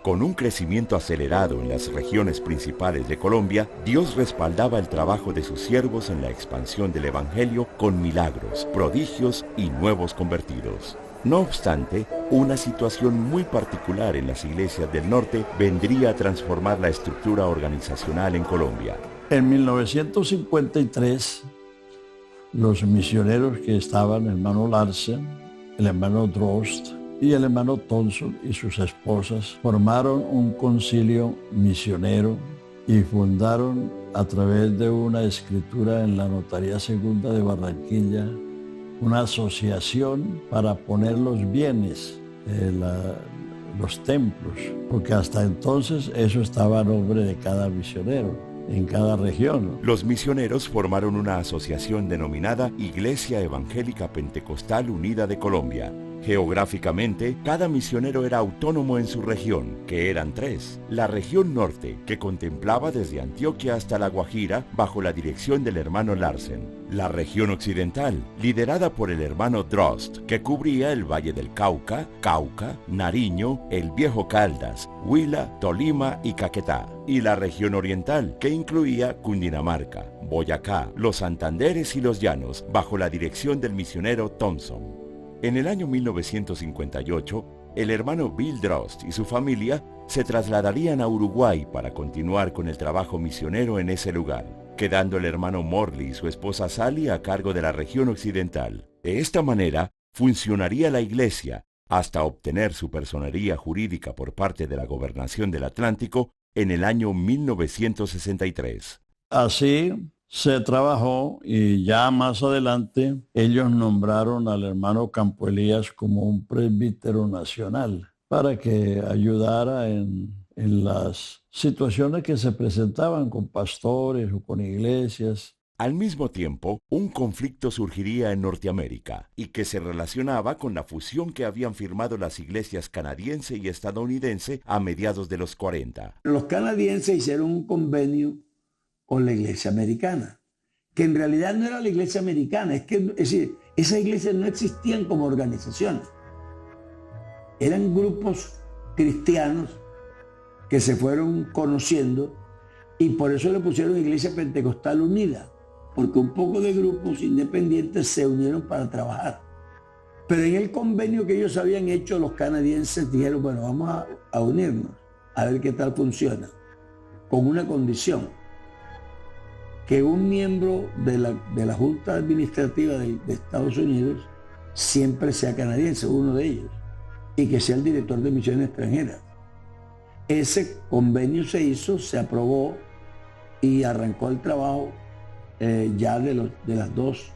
Con un crecimiento acelerado en las regiones principales de Colombia, Dios respaldaba el trabajo de sus siervos en la expansión del Evangelio con milagros, prodigios y nuevos convertidos. No obstante, una situación muy particular en las iglesias del norte vendría a transformar la estructura organizacional en Colombia. En 1953, los misioneros que estaban, hermano Larsen, el hermano Drost y el hermano Thompson y sus esposas formaron un concilio misionero y fundaron a través de una escritura en la Notaría Segunda de Barranquilla una asociación para poner los bienes, los templos, porque hasta entonces eso estaba a nombre de cada misionero en cada región. Los misioneros formaron una asociación denominada Iglesia Evangélica Pentecostal Unida de Colombia. Geográficamente, cada misionero era autónomo en su región, que eran 3. La región norte, que contemplaba desde Antioquia hasta La Guajira, bajo la dirección del hermano Larsen. La región occidental, liderada por el hermano Drost, que cubría el Valle del Cauca, Nariño, el Viejo Caldas, Huila, Tolima y Caquetá. Y la región oriental, que incluía Cundinamarca, Boyacá, los Santanderes y los Llanos, bajo la dirección del misionero Thompson. En el año 1958, el hermano Bill Drost y su familia se trasladarían a Uruguay para continuar con el trabajo misionero en ese lugar, quedando el hermano Morley y su esposa Sally a cargo de la región occidental. De esta manera, funcionaría la iglesia hasta obtener su personería jurídica por parte de la Gobernación del Atlántico en el año 1963. Así se trabajó y ya más adelante ellos nombraron al hermano Campo Elías como un presbítero nacional para que ayudara en las situaciones que se presentaban con pastores o con iglesias. Al mismo tiempo, un conflicto surgiría en Norteamérica y que se relacionaba con la fusión que habían firmado las iglesias canadiense y estadounidense a mediados de los 40. Los canadienses hicieron un convenio con la iglesia americana, que en realidad no era la iglesia americana, es decir, esas iglesias no existían como organizaciones. Eran grupos cristianos que se fueron conociendo y por eso le pusieron Iglesia Pentecostal Unida, porque un poco de grupos independientes se unieron para trabajar. Pero en el convenio que ellos habían hecho, los canadienses dijeron, bueno, vamos a unirnos, a ver qué tal funciona, con una condición: que un miembro de la Junta Administrativa de Estados Unidos siempre sea canadiense, uno de ellos, y que sea el director de misiones extranjeras. Ese convenio se hizo, se aprobó y arrancó el trabajo ya de las dos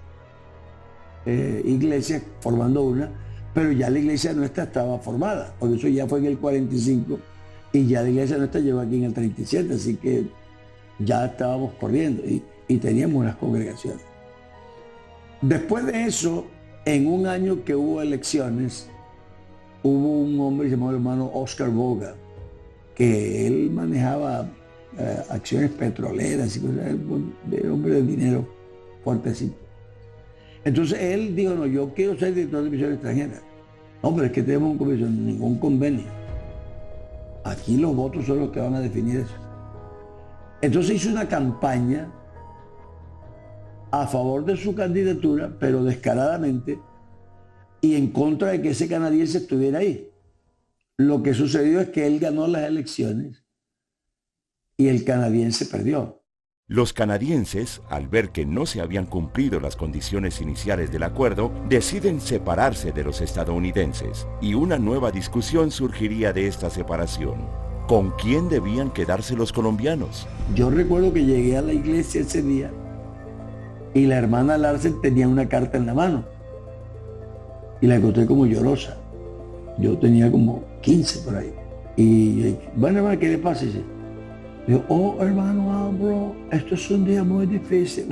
iglesias formando una, pero ya la iglesia nuestra estaba formada, porque eso ya fue en el 45 y ya la iglesia nuestra llegó aquí en el 37, así que ya estábamos corriendo y teníamos unas congregaciones. Después de eso, en un año que hubo elecciones, hubo un hombre llamado el hermano Oscar Boga, que él manejaba acciones petroleras y cosas, de hombre de dinero fuertecito. Entonces él dijo, no, yo quiero ser director de misiones extranjeras. No, pero es que tenemos ningún convenio. Aquí los votos son los que van a definir eso. Entonces hizo una campaña a favor de su candidatura, pero descaradamente, y en contra de que ese canadiense estuviera ahí. Lo que sucedió es que él ganó las elecciones y el canadiense perdió. Los canadienses, al ver que no se habían cumplido las condiciones iniciales del acuerdo, deciden separarse de los estadounidenses y una nueva discusión surgiría de esta separación. ¿Con quién debían quedarse los colombianos? Yo recuerdo que llegué a la iglesia ese día y la hermana Larsen tenía una carta en la mano y la encontré como llorosa. Yo tenía como 15 por ahí. Y bueno, hermano, ¿qué le pasa? Digo, oh, hermano Álvaro, esto es un día muy difícil.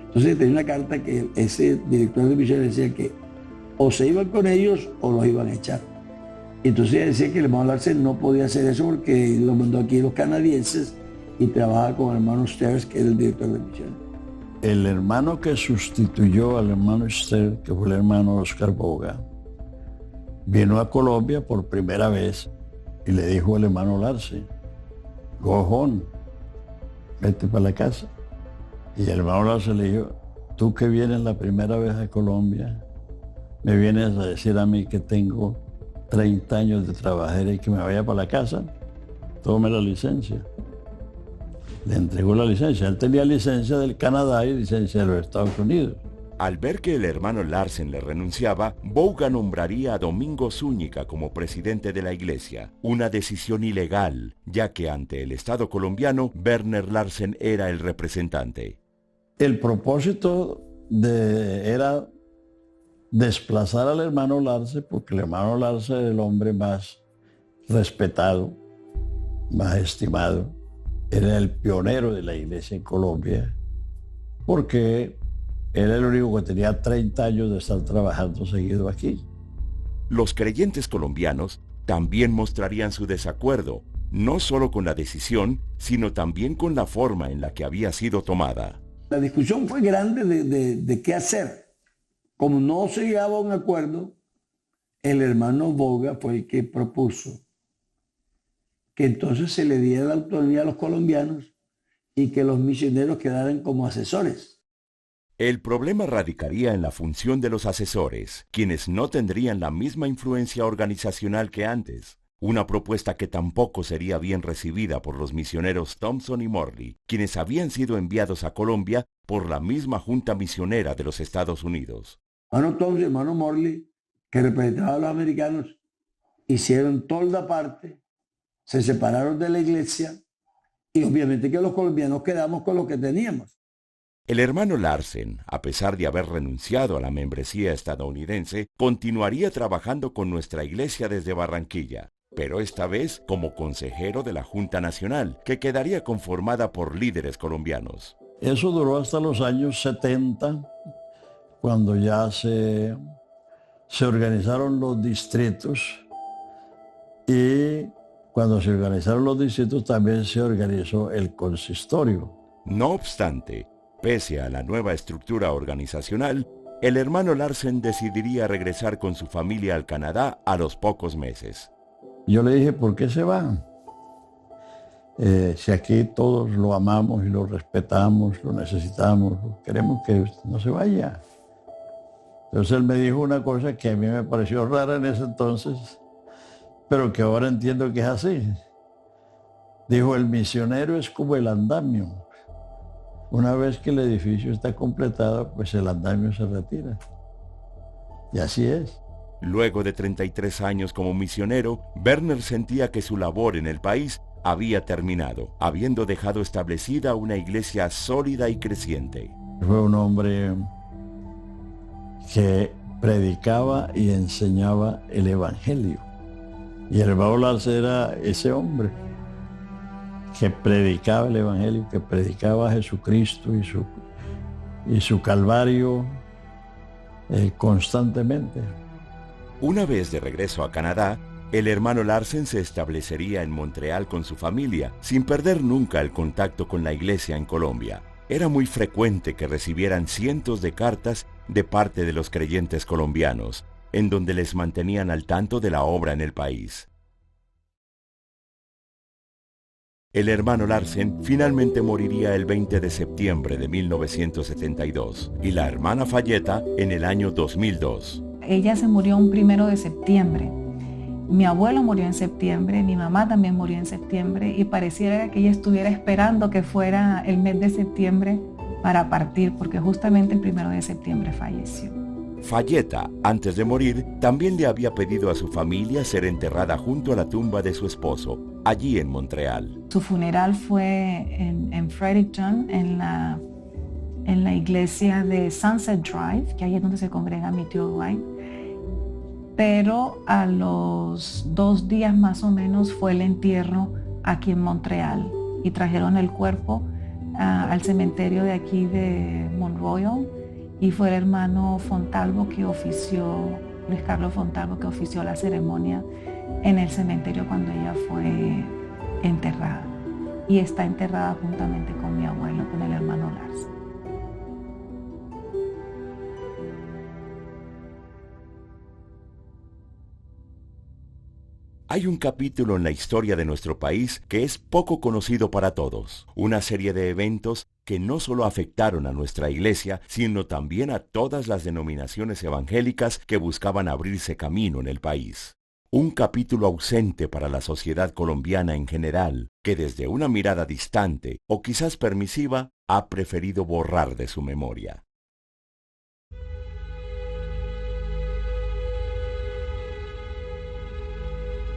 Entonces tenía una carta que ese director de misiones decía que o se iban con ellos o los iban a echar. Entonces ella decía que el hermano Larsen no podía hacer eso porque lo mandó aquí los canadienses y trabajaba con el hermano Sters, que era el director de misiones. El hermano que sustituyó al hermano Sters, que fue el hermano Oscar Boga, vino a Colombia por primera vez y le dijo al hermano Larsen, go home, vete para la casa. Y el hermano Larsen le dijo, tú que vienes la primera vez a Colombia, me vienes a decir a mí que tengo 30 años de trabajar y que me vaya para la casa, tome la licencia. Le entregó la licencia. Él tenía licencia del Canadá y licencia de los Estados Unidos. Al ver que el hermano Larsen le renunciaba, Bouga nombraría a Domingo Zúñiga como presidente de la iglesia, una decisión ilegal, ya que ante el Estado colombiano, Werner Larsen era el representante. El propósito era desplazar al hermano Larsen, porque el hermano Larsen era el hombre más respetado, más estimado, era el pionero de la iglesia en Colombia, porque era el único que tenía 30 años de estar trabajando seguido aquí. Los creyentes colombianos también mostrarían su desacuerdo, no solo con la decisión, sino también con la forma en la que había sido tomada. La discusión fue grande de qué hacer. Como no se llegaba a un acuerdo, el hermano Bouga fue el que propuso que entonces se le diera la autonomía a los colombianos y que los misioneros quedaran como asesores. El problema radicaría en la función de los asesores, quienes no tendrían la misma influencia organizacional que antes. Una propuesta que tampoco sería bien recibida por los misioneros Thompson y Morley, quienes habían sido enviados a Colombia por la misma Junta Misionera de los Estados Unidos. Hermano Thompson y hermano Morley, que representaban a los americanos, hicieron tolda aparte, se separaron de la iglesia y obviamente que los colombianos quedamos con lo que teníamos. El hermano Larsen, a pesar de haber renunciado a la membresía estadounidense, continuaría trabajando con nuestra iglesia desde Barranquilla, pero esta vez como consejero de la Junta Nacional, que quedaría conformada por líderes colombianos. Eso duró hasta los años 70, cuando ya se organizaron los distritos, y cuando se organizaron los distritos también se organizó el consistorio. No obstante, pese a la nueva estructura organizacional, el hermano Larsen decidiría regresar con su familia al Canadá a los pocos meses. Yo le dije, ¿por qué se va? Si aquí todos lo amamos y lo respetamos, lo necesitamos, queremos que no se vaya. Entonces él me dijo una cosa que a mí me pareció rara en ese entonces, pero que ahora entiendo que es así. Dijo, el misionero es como el andamio. Una vez que el edificio está completado, pues el andamio se retira. Y así es. Luego de 33 años como misionero, Werner sentía que su labor en el país había terminado, habiendo dejado establecida una iglesia sólida y creciente. Fue un hombre que predicaba y enseñaba el evangelio. Y el hermano Larsen era ese hombre que predicaba el evangelio, que predicaba a Jesucristo y su calvario constantemente. Una vez de regreso a Canadá, el hermano Larsen se establecería en Montreal con su familia, sin perder nunca el contacto con la iglesia en Colombia. Era muy frecuente que recibieran cientos de cartas de parte de los creyentes colombianos, en donde les mantenían al tanto de la obra en el país. El hermano Larsen finalmente moriría el 20 de septiembre de 1972 y la hermana Falleta en el año 2002. Ella se murió un 1 de septiembre. Mi abuelo murió en septiembre, mi mamá también murió en septiembre y pareciera que ella estuviera esperando que fuera el mes de septiembre para partir, porque justamente el 1 de septiembre falleció. Falleta, antes de morir, también le había pedido a su familia ser enterrada junto a la tumba de su esposo, allí en Montreal. Su funeral fue en Fredericton, en la iglesia de Sunset Drive, que ahí es donde se congrega mi tío Dwight. Pero a los 2 días más o menos fue el entierro aquí en Montreal y trajeron el cuerpo al cementerio de aquí de Mont Royal. Y fue el hermano Fontalvo que ofició, Luis Carlos Fontalvo, que ofició la ceremonia en el cementerio cuando ella fue enterrada. Y está enterrada juntamente con mi abuelo, con el hermano Larsen. Hay un capítulo en la historia de nuestro país que es poco conocido para todos. Una serie de eventos que no solo afectaron a nuestra iglesia, sino también a todas las denominaciones evangélicas que buscaban abrirse camino en el país. Un capítulo ausente para la sociedad colombiana en general, que desde una mirada distante o quizás permisiva, ha preferido borrar de su memoria.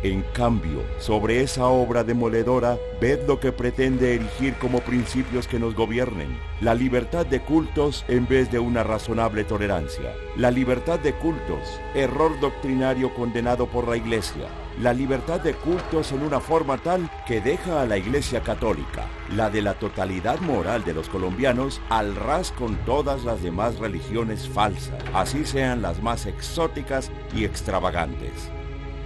En cambio, sobre esa obra demoledora, ved lo que pretende erigir como principios que nos gobiernen. La libertad de cultos en vez de una razonable tolerancia. La libertad de cultos, error doctrinario condenado por la Iglesia. La libertad de cultos en una forma tal que deja a la Iglesia Católica, la de la totalidad moral de los colombianos, al ras con todas las demás religiones falsas, así sean las más exóticas y extravagantes.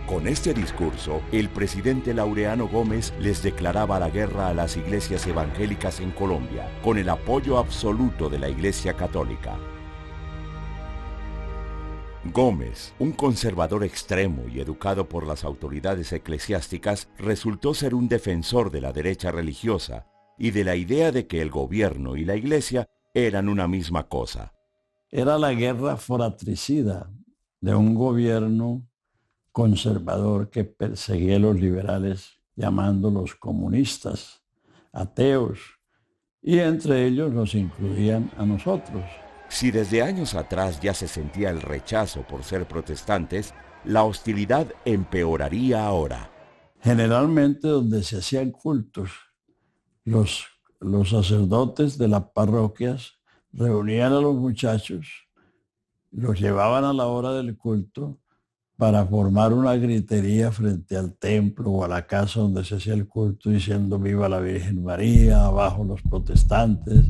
Con este discurso, el presidente Laureano Gómez les declaraba la guerra a las iglesias evangélicas en Colombia, con el apoyo absoluto de la Iglesia Católica. Gómez, un conservador extremo y educado por las autoridades eclesiásticas, resultó ser un defensor de la derecha religiosa y de la idea de que el gobierno y la Iglesia eran una misma cosa. Era la guerra fratricida de un gobierno conservador que perseguía a los liberales, llamándolos comunistas, ateos, y entre ellos nos incluían a nosotros. Si desde años atrás ya se sentía el rechazo por ser protestantes, la hostilidad empeoraría ahora. Generalmente donde se hacían cultos, los sacerdotes de las parroquias reunían a los muchachos, los llevaban a la hora del culto para formar una gritería frente al templo o a la casa donde se hacía el culto diciendo viva la Virgen María, abajo los protestantes.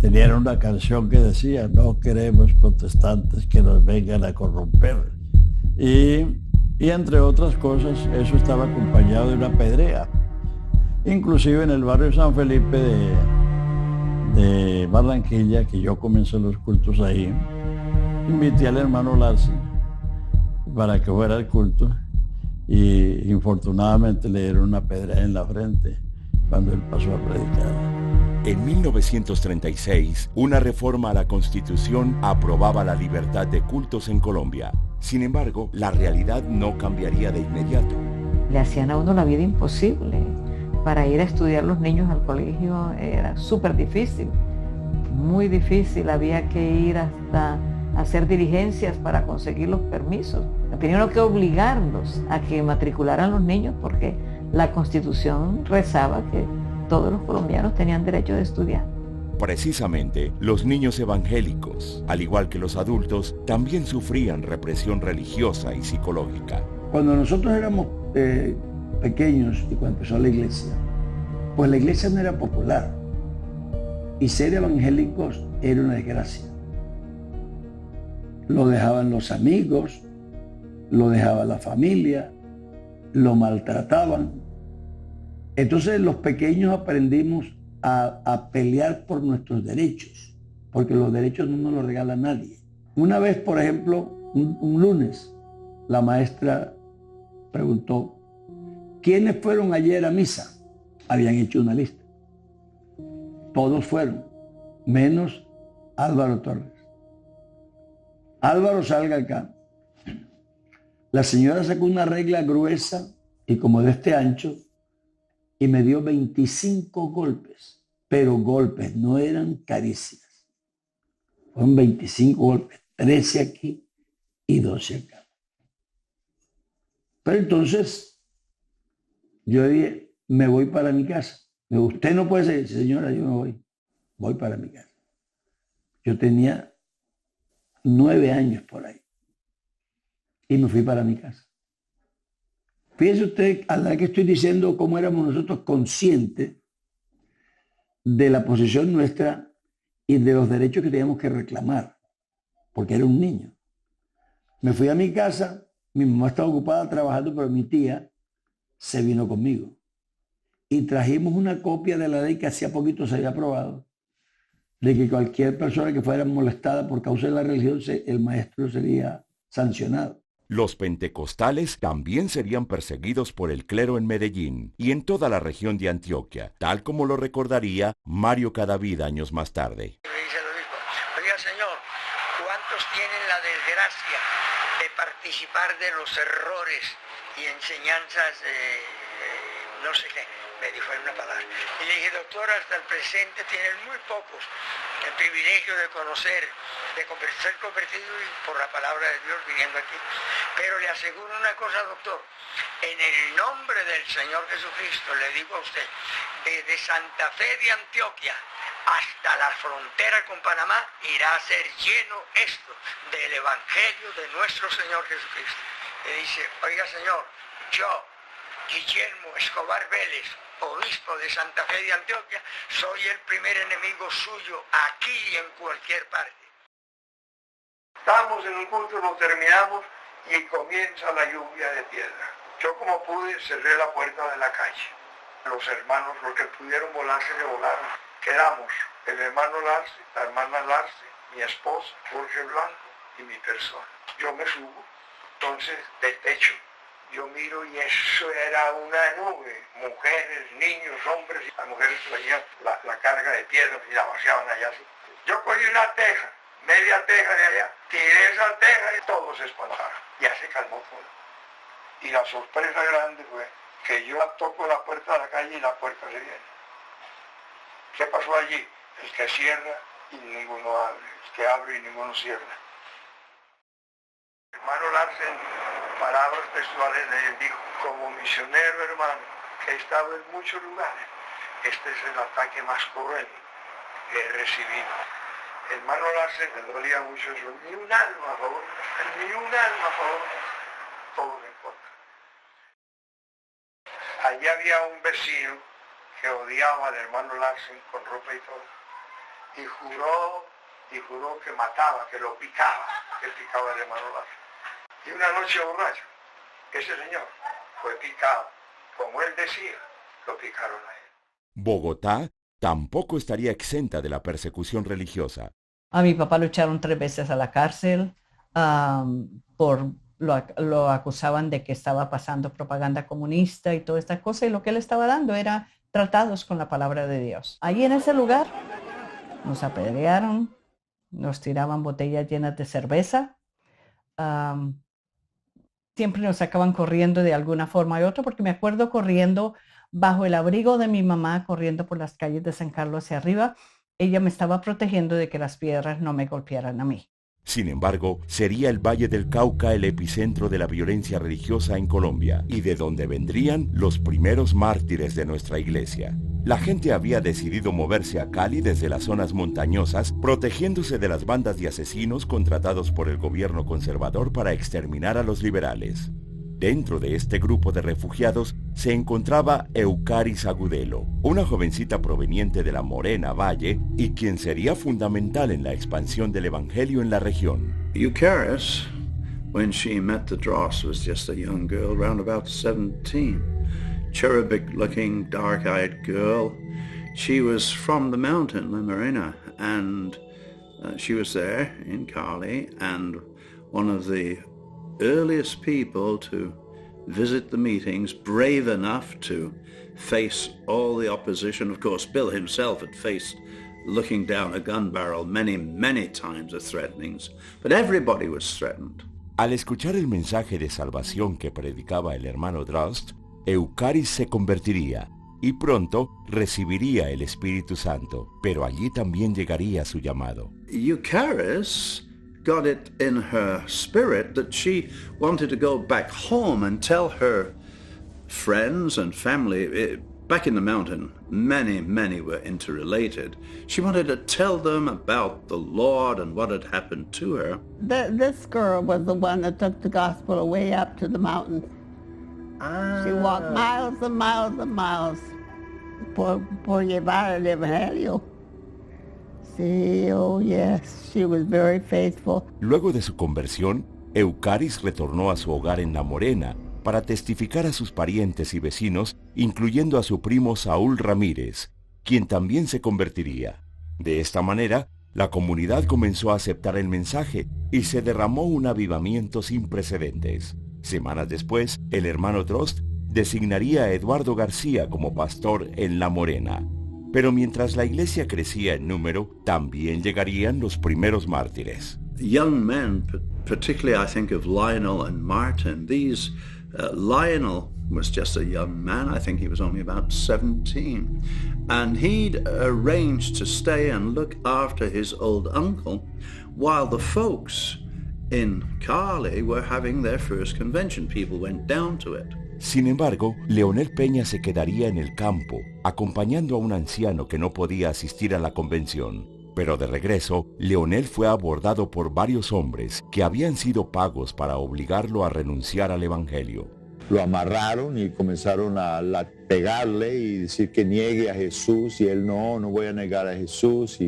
Tenían una canción que decía no queremos protestantes que nos vengan a corromper. Y entre otras cosas eso estaba acompañado de una pedrea. Inclusive en el barrio San Felipe de Barranquilla, que yo comencé los cultos ahí, invité al hermano Larsi para que fuera al culto y infortunadamente le dieron una pedra en la frente cuando él pasó a predicar. En 1936, una reforma a la Constitución aprobaba la libertad de cultos en Colombia. Sin embargo, la realidad no cambiaría de inmediato. Le hacían a uno la vida imposible. Para ir a estudiar los niños al colegio era súper difícil, muy difícil. Había que ir hasta hacer diligencias para conseguir los permisos. Tenían que obligarlos a que matricularan los niños porque la Constitución rezaba que todos los colombianos tenían derecho de estudiar. Precisamente, los niños evangélicos, al igual que los adultos, también sufrían represión religiosa y psicológica. Cuando nosotros éramos pequeños y cuando empezó la iglesia, pues la iglesia no era popular y ser evangélicos era una desgracia. Lo dejaban los amigos, lo dejaba la familia, lo maltrataban. Entonces los pequeños aprendimos a pelear por nuestros derechos, porque los derechos no nos los regala nadie. Una vez, por ejemplo, un lunes, la maestra preguntó, ¿quiénes fueron ayer a misa? Habían hecho una lista. Todos fueron, menos Álvaro Torres. Álvaro, salga acá. La señora sacó una regla gruesa y como de este ancho y me dio 25 golpes, pero golpes, no eran caricias. Fueron 25 golpes, 13 aquí y 12 acá. Pero entonces yo dije, me voy para mi casa. Me dijo, usted no puede seguir. Señora, yo me voy para mi casa. Yo tenía 9 años por ahí. Y me fui para mi casa. Fíjese usted, a la que estoy diciendo cómo éramos nosotros conscientes de la posición nuestra y de los derechos que teníamos que reclamar, porque era un niño. Me fui a mi casa, mi mamá estaba ocupada trabajando, pero mi tía se vino conmigo. Y trajimos una copia de la ley que hacía poquito se había aprobado, de que cualquier persona que fuera molestada por causa de la religión, el maestro sería sancionado. Los pentecostales también serían perseguidos por el clero en Medellín y en toda la región de Antioquia, tal como lo recordaría Mario Cadavid años más tarde. Le dice el obispo, oiga señor, ¿cuántos tienen la desgracia de participar de los errores y enseñanzas no sé qué? Me dijo en una palabra. Y le dije, doctor, hasta el presente tienen muy pocos el privilegio de conocer ser convertido por la palabra de Dios viniendo aquí. Pero le aseguro una cosa, doctor, en el nombre del Señor Jesucristo le digo a usted, desde Santa Fe de Antioquia hasta la frontera con Panamá irá a ser lleno esto del Evangelio de nuestro Señor Jesucristo. Le dice, oiga Señor, yo, Guillermo Escobar Vélez, obispo de Santa Fe de Antioquia, soy el primer enemigo suyo aquí y en cualquier parte. Estamos en un culto, lo terminamos y comienza la lluvia de piedra. Yo como pude cerré la puerta de la calle. Los hermanos, los que pudieron volar, se volaron. Quedamos el hermano Larce, la hermana Larce, mi esposa, Jorge Blanco y mi persona. Yo me subo, entonces del techo yo miro y eso era una nube, mujeres, niños, hombres, y las mujeres traían la carga de piedras y la vaciaban allá. Yo cogí una teja, media teja de allá, tiré esa teja y todos se espantaron. Ya se calmó todo. Y la sorpresa grande fue que yo toco la puerta de la calle y la puerta se viene. ¿Qué pasó allí? El que cierra y ninguno abre, el que abre y ninguno cierra. Hermano Larsen, palabras textuales de él, dijo, como misionero hermano, que he estado en muchos lugares, este es el ataque más cruel que he recibido. Hermano Larsen, me dolía mucho eso, ni un alma a favor, ni un alma a favor, todo en contra. Allí había un vecino que odiaba al hermano Larsen con ropa y todo, y juró que mataba, que lo picaba, que picaba al hermano Larsen. Y una noche borracho, ese señor fue picado, como él decía, lo picaron a él. Bogotá tampoco estaría exenta de la persecución religiosa. A mi papá lo echaron 3 veces a la cárcel, lo acusaban de que estaba pasando propaganda comunista y toda esta cosa, y lo que él estaba dando era tratados con la palabra de Dios. Allí en ese lugar nos apedrearon, nos tiraban botellas llenas de cerveza, siempre nos sacaban corriendo de alguna forma u otra, porque me acuerdo corriendo bajo el abrigo de mi mamá, corriendo por las calles de San Carlos hacia arriba. Ella me estaba protegiendo de que las piedras no me golpearan a mí. Sin embargo, sería el Valle del Cauca el epicentro de la violencia religiosa en Colombia y de donde vendrían los primeros mártires de nuestra iglesia. La gente había decidido moverse a Cali desde las zonas montañosas, protegiéndose de las bandas de asesinos contratados por el gobierno conservador para exterminar a los liberales. Dentro de este grupo de refugiados se encontraba Eucaris Agudelo, una jovencita proveniente de la Morena Valle y quien sería fundamental en la expansión del evangelio en la región. Eucaris, when she met the Dross, was just a young girl, around about 17. Cherubic-looking, dark-eyed girl. She was from the mountain, La Morena, and she was there in Cali, and one of the earliest people to visit the meetings, brave enough to face all the opposition. Of course, Bill himself had faced looking down a gun barrel many times the threatenings, but everybody was threatened. Al escuchar el mensaje de salvación que predicaba el hermano Drost, Eucaris se convertiría y pronto recibiría el Espíritu Santo, pero allí también llegaría su llamado. Eucaris got it in her spirit that she wanted to go back home and tell her friends and family. Back in the mountain, many were interrelated. She wanted to tell them about the Lord and what had happened to her. This girl was the one that took the gospel way up to the mountain. She walked miles and miles and miles por llevar el evangelio. Sí, oh yes, she was very faithful. Luego de su conversión, Eucaris retornó a su hogar en La Morena para testificar a sus parientes y vecinos, incluyendo a su primo Saúl Ramírez, quien también se convertiría. De esta manera, la comunidad comenzó a aceptar el mensaje y se derramó un avivamiento sin precedentes. Semanas después, el hermano Drost designaría a Eduardo García como pastor en La Morena. Pero mientras la iglesia crecía en número, también llegarían los primeros mártires. Young men, particularly I think of Lionel and Martin. Lionel was just a young man. I think he was only about 17. And he'd arranged to stay and look after his old uncle while the folks in Cali were having their first convention. People went down to it. Sin embargo, Leonel Peña se quedaría en el campo, acompañando a un anciano que no podía asistir a la convención. Pero de regreso, Leonel fue abordado por varios hombres que habían sido pagos para obligarlo a renunciar al Evangelio. Lo amarraron y comenzaron a pegarle y decir que niegue a Jesús, y él no voy a negar a Jesús,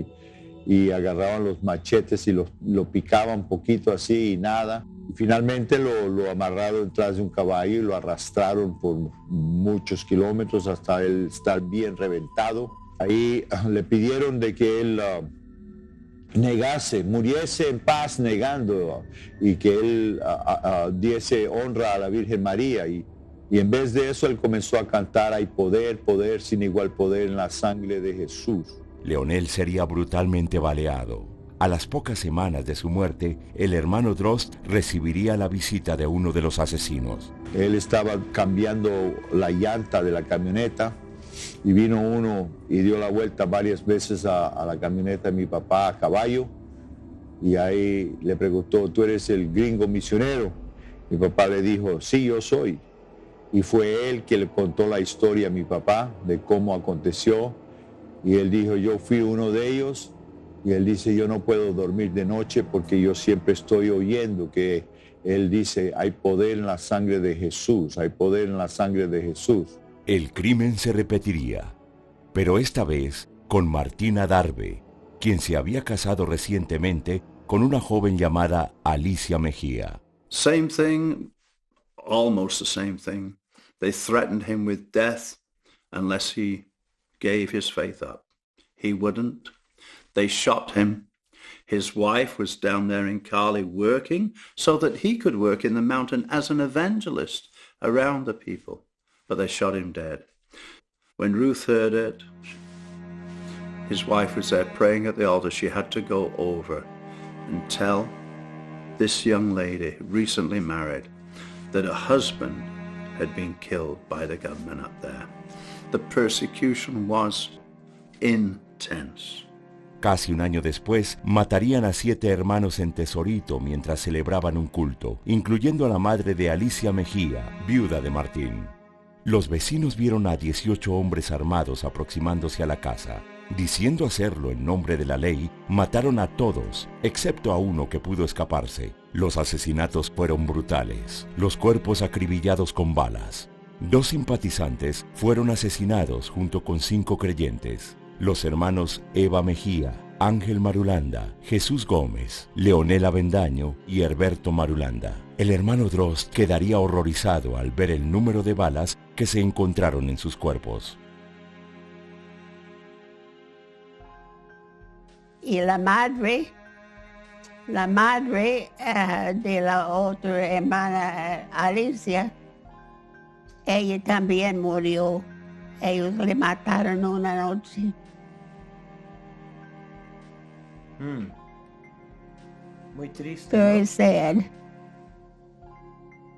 y agarraban los machetes y lo picaban un poquito así y nada. Y finalmente lo amarraron detrás de un caballo y lo arrastraron por muchos kilómetros hasta él estar bien reventado. Ahí le pidieron de que él negase, muriese en paz negando, y que él diese honra a la Virgen María. Y en vez de eso él comenzó a cantar: hay poder, poder, sin igual poder en la sangre de Jesús. Leonel sería brutalmente baleado. A las pocas semanas de su muerte, el hermano Drost recibiría la visita de uno de los asesinos. Él estaba cambiando la llanta de la camioneta y vino uno y dio la vuelta varias veces a la camioneta de mi papá a caballo, y ahí le preguntó: ¿tú eres el gringo misionero? Mi papá le dijo: sí, yo soy. Y fue él que le contó la historia a mi papá de cómo aconteció, y él dijo: yo fui uno de ellos. Y él dice: yo no puedo dormir de noche porque yo siempre estoy oyendo que él dice: hay poder en la sangre de Jesús, hay poder en la sangre de Jesús. El crimen se repetiría, pero esta vez con Martina Darbe, quien se había casado recientemente con una joven llamada Alicia Mejía. Same thing, almost the same thing. They threatened him with death unless he gave his faith up. He wouldn't. They shot him. His wife was down there in Cali working so that he could work in the mountain as an evangelist around the people. But they shot him dead. When Ruth heard it, his wife was there praying at the altar. She had to go over and tell this young lady, recently married, that her husband had been killed by the gunmen up there. The persecution was intense. Casi un año después, matarían a 7 hermanos en Tesorito mientras celebraban un culto, incluyendo a la madre de Alicia Mejía, viuda de Martín. Los vecinos vieron a 18 hombres armados aproximándose a la casa. Diciendo hacerlo en nombre de la ley, mataron a todos, excepto a uno que pudo escaparse. Los asesinatos fueron brutales, los cuerpos acribillados con balas. 2 simpatizantes fueron asesinados junto con 5 creyentes. Los hermanos Eva Mejía, Ángel Marulanda, Jesús Gómez, Leonel Avendaño y Herberto Marulanda. El hermano Drost quedaría horrorizado al ver el número de balas que se encontraron en sus cuerpos. Y la madre de la otra hermana, Alicia, ella también murió. Ellos le mataron una noche. Muy triste. Very sad.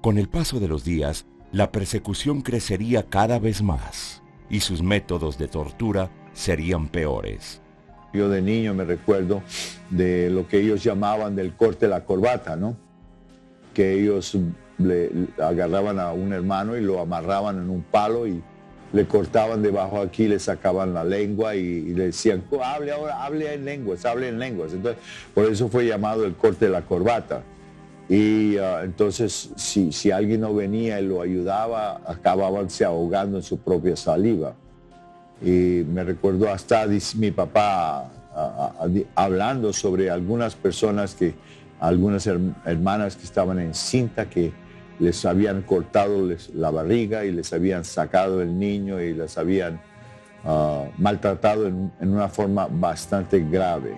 Con el paso de los días, la persecución crecería cada vez más y sus métodos de tortura serían peores. Yo de niño me recuerdo de lo que ellos llamaban del corte de la corbata, ¿no? Que ellos le agarraban a un hermano y lo amarraban en un palo y le cortaban debajo aquí, le sacaban la lengua y le decían: hable ahora, hable en lenguas. Entonces, por eso fue llamado el corte de la corbata. Y entonces, si alguien no venía y lo ayudaba, acababan se ahogando en su propia saliva. Y me recuerdo hasta mi papá hablando sobre algunas personas, algunas hermanas que estaban en cinta, que les habían cortado la barriga y les habían sacado el niño y les habían maltratado en una forma bastante grave.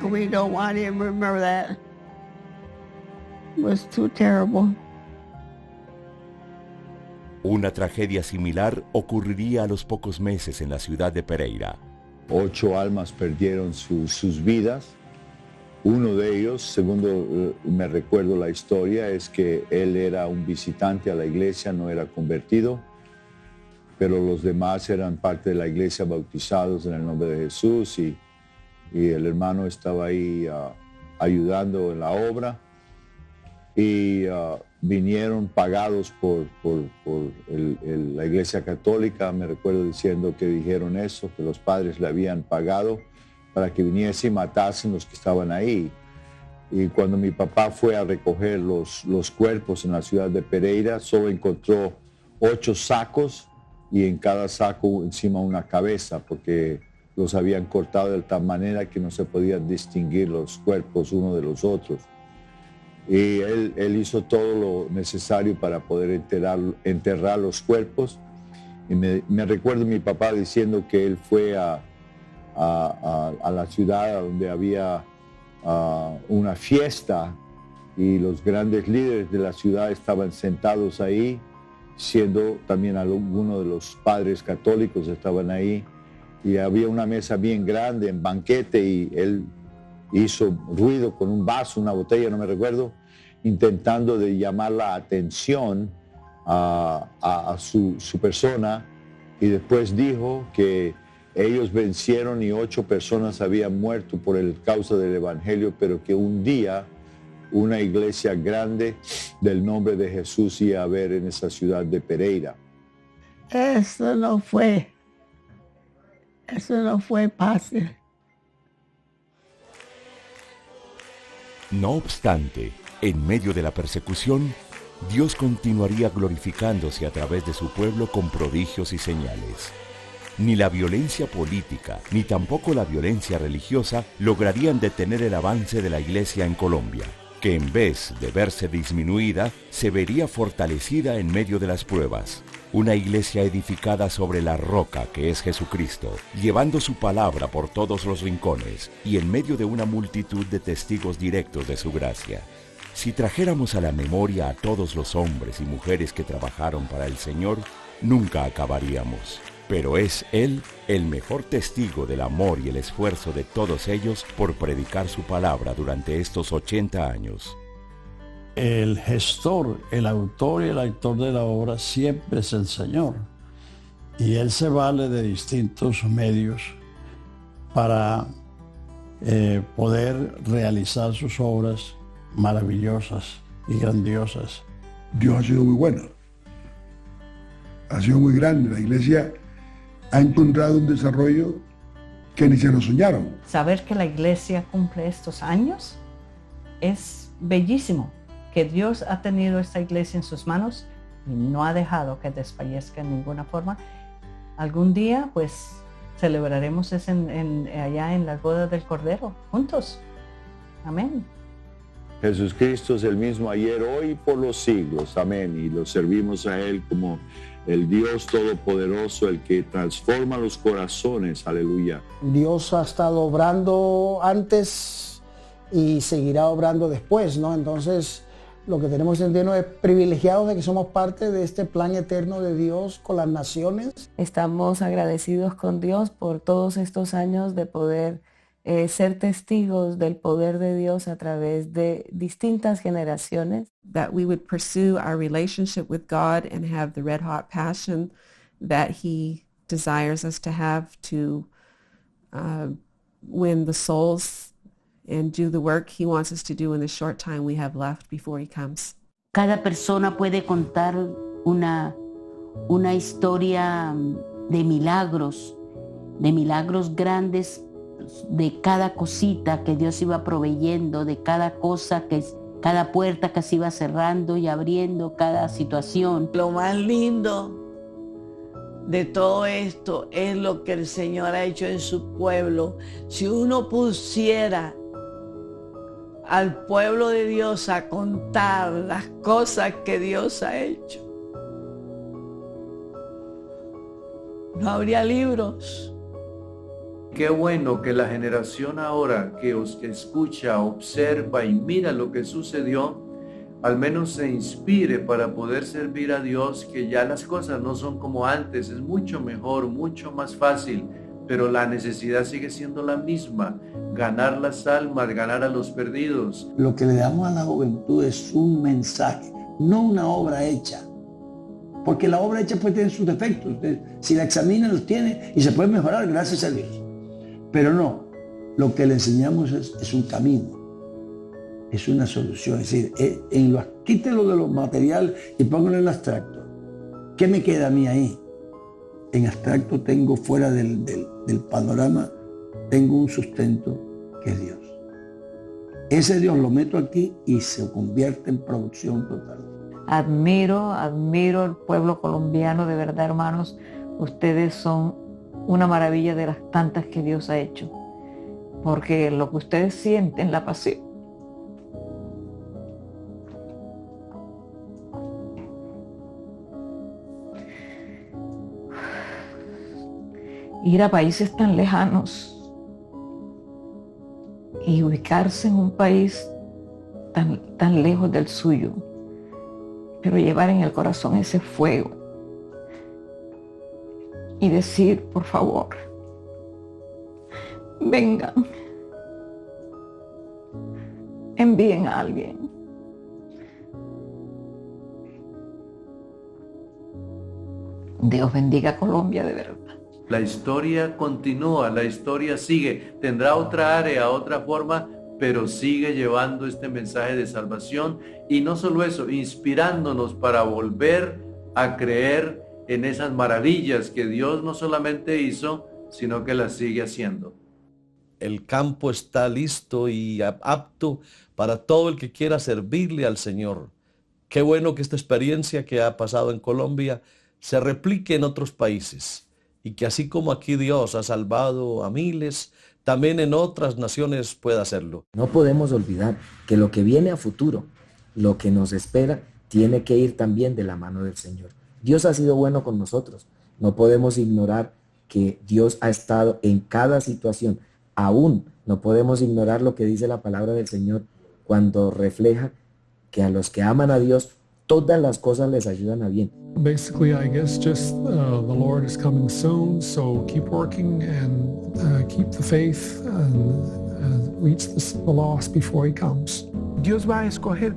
We don't want to remember that. It was too terrible. Una tragedia similar ocurriría a los pocos meses en la ciudad de Pereira. 8 almas perdieron sus vidas. Uno de ellos, segundo me recuerdo la historia, es que él era un visitante a la iglesia, no era convertido. pero los demás eran parte de la iglesia bautizados en el nombre de Jesús y el hermano estaba ahí ayudando en la obra y vinieron pagados por la iglesia católica. Me recuerdo diciendo que dijeron eso, que los padres le habían pagado para que viniese y matasen los que estaban ahí. Y cuando mi papá fue a recoger los cuerpos en la ciudad de Pereira, solo encontró 8 sacos y en cada saco encima una cabeza, porque los habían cortado de tal manera que no se podían distinguir los cuerpos uno de los otros. Y él hizo todo lo necesario para poder enterrar los cuerpos. Y me recuerdo mi papá diciendo que él fue a la ciudad donde había una fiesta y los grandes líderes de la ciudad estaban sentados ahí, siendo también algunos de los padres católicos estaban ahí, y había una mesa bien grande en banquete y él hizo ruido con un vaso, una botella, no me recuerdo, intentando de llamar la atención a su persona, y después dijo que ellos vencieron y 8 personas habían muerto por el causa del evangelio, pero que un día una iglesia grande del nombre de Jesús iba a haber en esa ciudad de Pereira. Eso no fue fácil. No obstante, en medio de la persecución, Dios continuaría glorificándose a través de su pueblo con prodigios y señales. Ni la violencia política, ni tampoco la violencia religiosa lograrían detener el avance de la Iglesia en Colombia, que en vez de verse disminuida, se vería fortalecida en medio de las pruebas. Una iglesia edificada sobre la roca que es Jesucristo, llevando su palabra por todos los rincones y en medio de una multitud de testigos directos de su gracia. Si trajéramos a la memoria a todos los hombres y mujeres que trabajaron para el Señor, nunca acabaríamos. Pero es Él el mejor testigo del amor y el esfuerzo de todos ellos por predicar su palabra durante estos 80 años. El gestor, el autor y el actor de la obra siempre es el Señor. Y Él se vale de distintos medios para poder realizar sus obras maravillosas y grandiosas. Dios ha sido muy bueno. Ha sido muy grande. La iglesia ha encontrado un desarrollo que ni se lo soñaron. Saber que la iglesia cumple estos años es bellísimo, que Dios ha tenido esta iglesia en sus manos y no ha dejado que desfallezca en ninguna forma. Algún día pues celebraremos eso allá en las bodas del Cordero, juntos. Amén. Jesucristo es el mismo ayer, hoy y por los siglos. Amén. Y lo servimos a Él como el Dios Todopoderoso, el que transforma los corazones. Aleluya. Dios ha estado obrando antes y seguirá obrando después, ¿no? Entonces, lo que tenemos que sentirnos es privilegiados de que somos parte de este plan eterno de Dios con las naciones. Estamos agradecidos con Dios por todos estos años de poder ser testigos del poder de Dios a través de distintas generaciones. That we would pursue our relationship with God and have the red hot passion that He desires us to have to win the souls and do the work He wants us to do in the short time we have left before He comes. Cada persona puede contar una historia de milagros grandes, de cada cosita que Dios iba proveyendo, de cada cosa cada puerta que se iba cerrando y abriendo, cada situación. Lo más lindo de todo esto es lo que el Señor ha hecho en su pueblo. Si uno pusiera al pueblo de Dios a contar las cosas que Dios ha hecho, no habría libros. Qué bueno que la generación ahora que os escucha, observa y mira lo que sucedió, al menos se inspire para poder servir a Dios, que ya las cosas no son como antes, es mucho mejor, mucho más fácil, pero la necesidad sigue siendo la misma, ganar las almas, ganar a los perdidos. Lo que le damos a la juventud es un mensaje, no una obra hecha, porque la obra hecha pues tiene sus defectos. Si la examina los tiene y se puede mejorar, gracias a Dios. Pero no, lo que le enseñamos es un camino, es una solución. Es decir, quítelo de lo material y póngalo en abstracto. ¿Qué me queda a mí ahí? En abstracto tengo fuera del panorama, tengo un sustento que es Dios. Ese Dios lo meto aquí y se convierte en producción total. Admiro al pueblo colombiano, de verdad, hermanos. Ustedes son una maravilla de las tantas que Dios ha hecho. Porque lo que ustedes sienten, la pasión. Ir a países tan lejanos y ubicarse en un país tan lejos del suyo, pero llevar en el corazón ese fuego y decir, por favor, vengan, envíen a alguien. Dios bendiga a Colombia, de verdad. La historia continúa, la historia sigue, tendrá otra área, otra forma, pero sigue llevando este mensaje de salvación y no solo eso, inspirándonos para volver a creer en esas maravillas que Dios no solamente hizo, sino que las sigue haciendo. El campo está listo y apto para todo el que quiera servirle al Señor. Qué bueno que esta experiencia que ha pasado en Colombia se replique en otros países. Y que así como aquí Dios ha salvado a miles, también en otras naciones pueda hacerlo. No podemos olvidar que lo que viene a futuro, lo que nos espera, tiene que ir también de la mano del Señor. Dios ha sido bueno con nosotros. No podemos ignorar que Dios ha estado en cada situación. Aún no podemos ignorar lo que dice la palabra del Señor cuando refleja que a los que aman a Dios, todas las cosas les ayudan a bien. Basically, I guess just the Lord is coming soon, so keep working and keep the faith and reach the lost before He comes. Dios va a escoger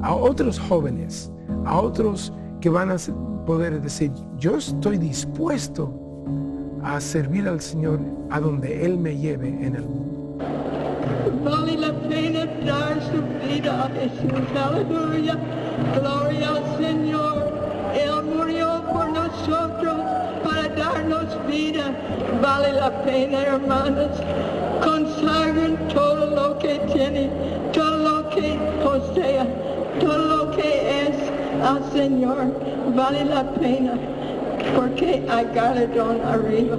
a otros jóvenes, a otros que van a poder decir, yo estoy dispuesto a servir al Señor a donde Él me lleve en el mundo. Vale la pena dar su vida a Jesús, aleluya, gloria al Señor. Él murió por nosotros para darnos vida. Vale la pena, hermanos. Consagren todo lo que tienen, todo lo que posea, todo lo que es al Señor. Vale la pena porque hay galardón arriba.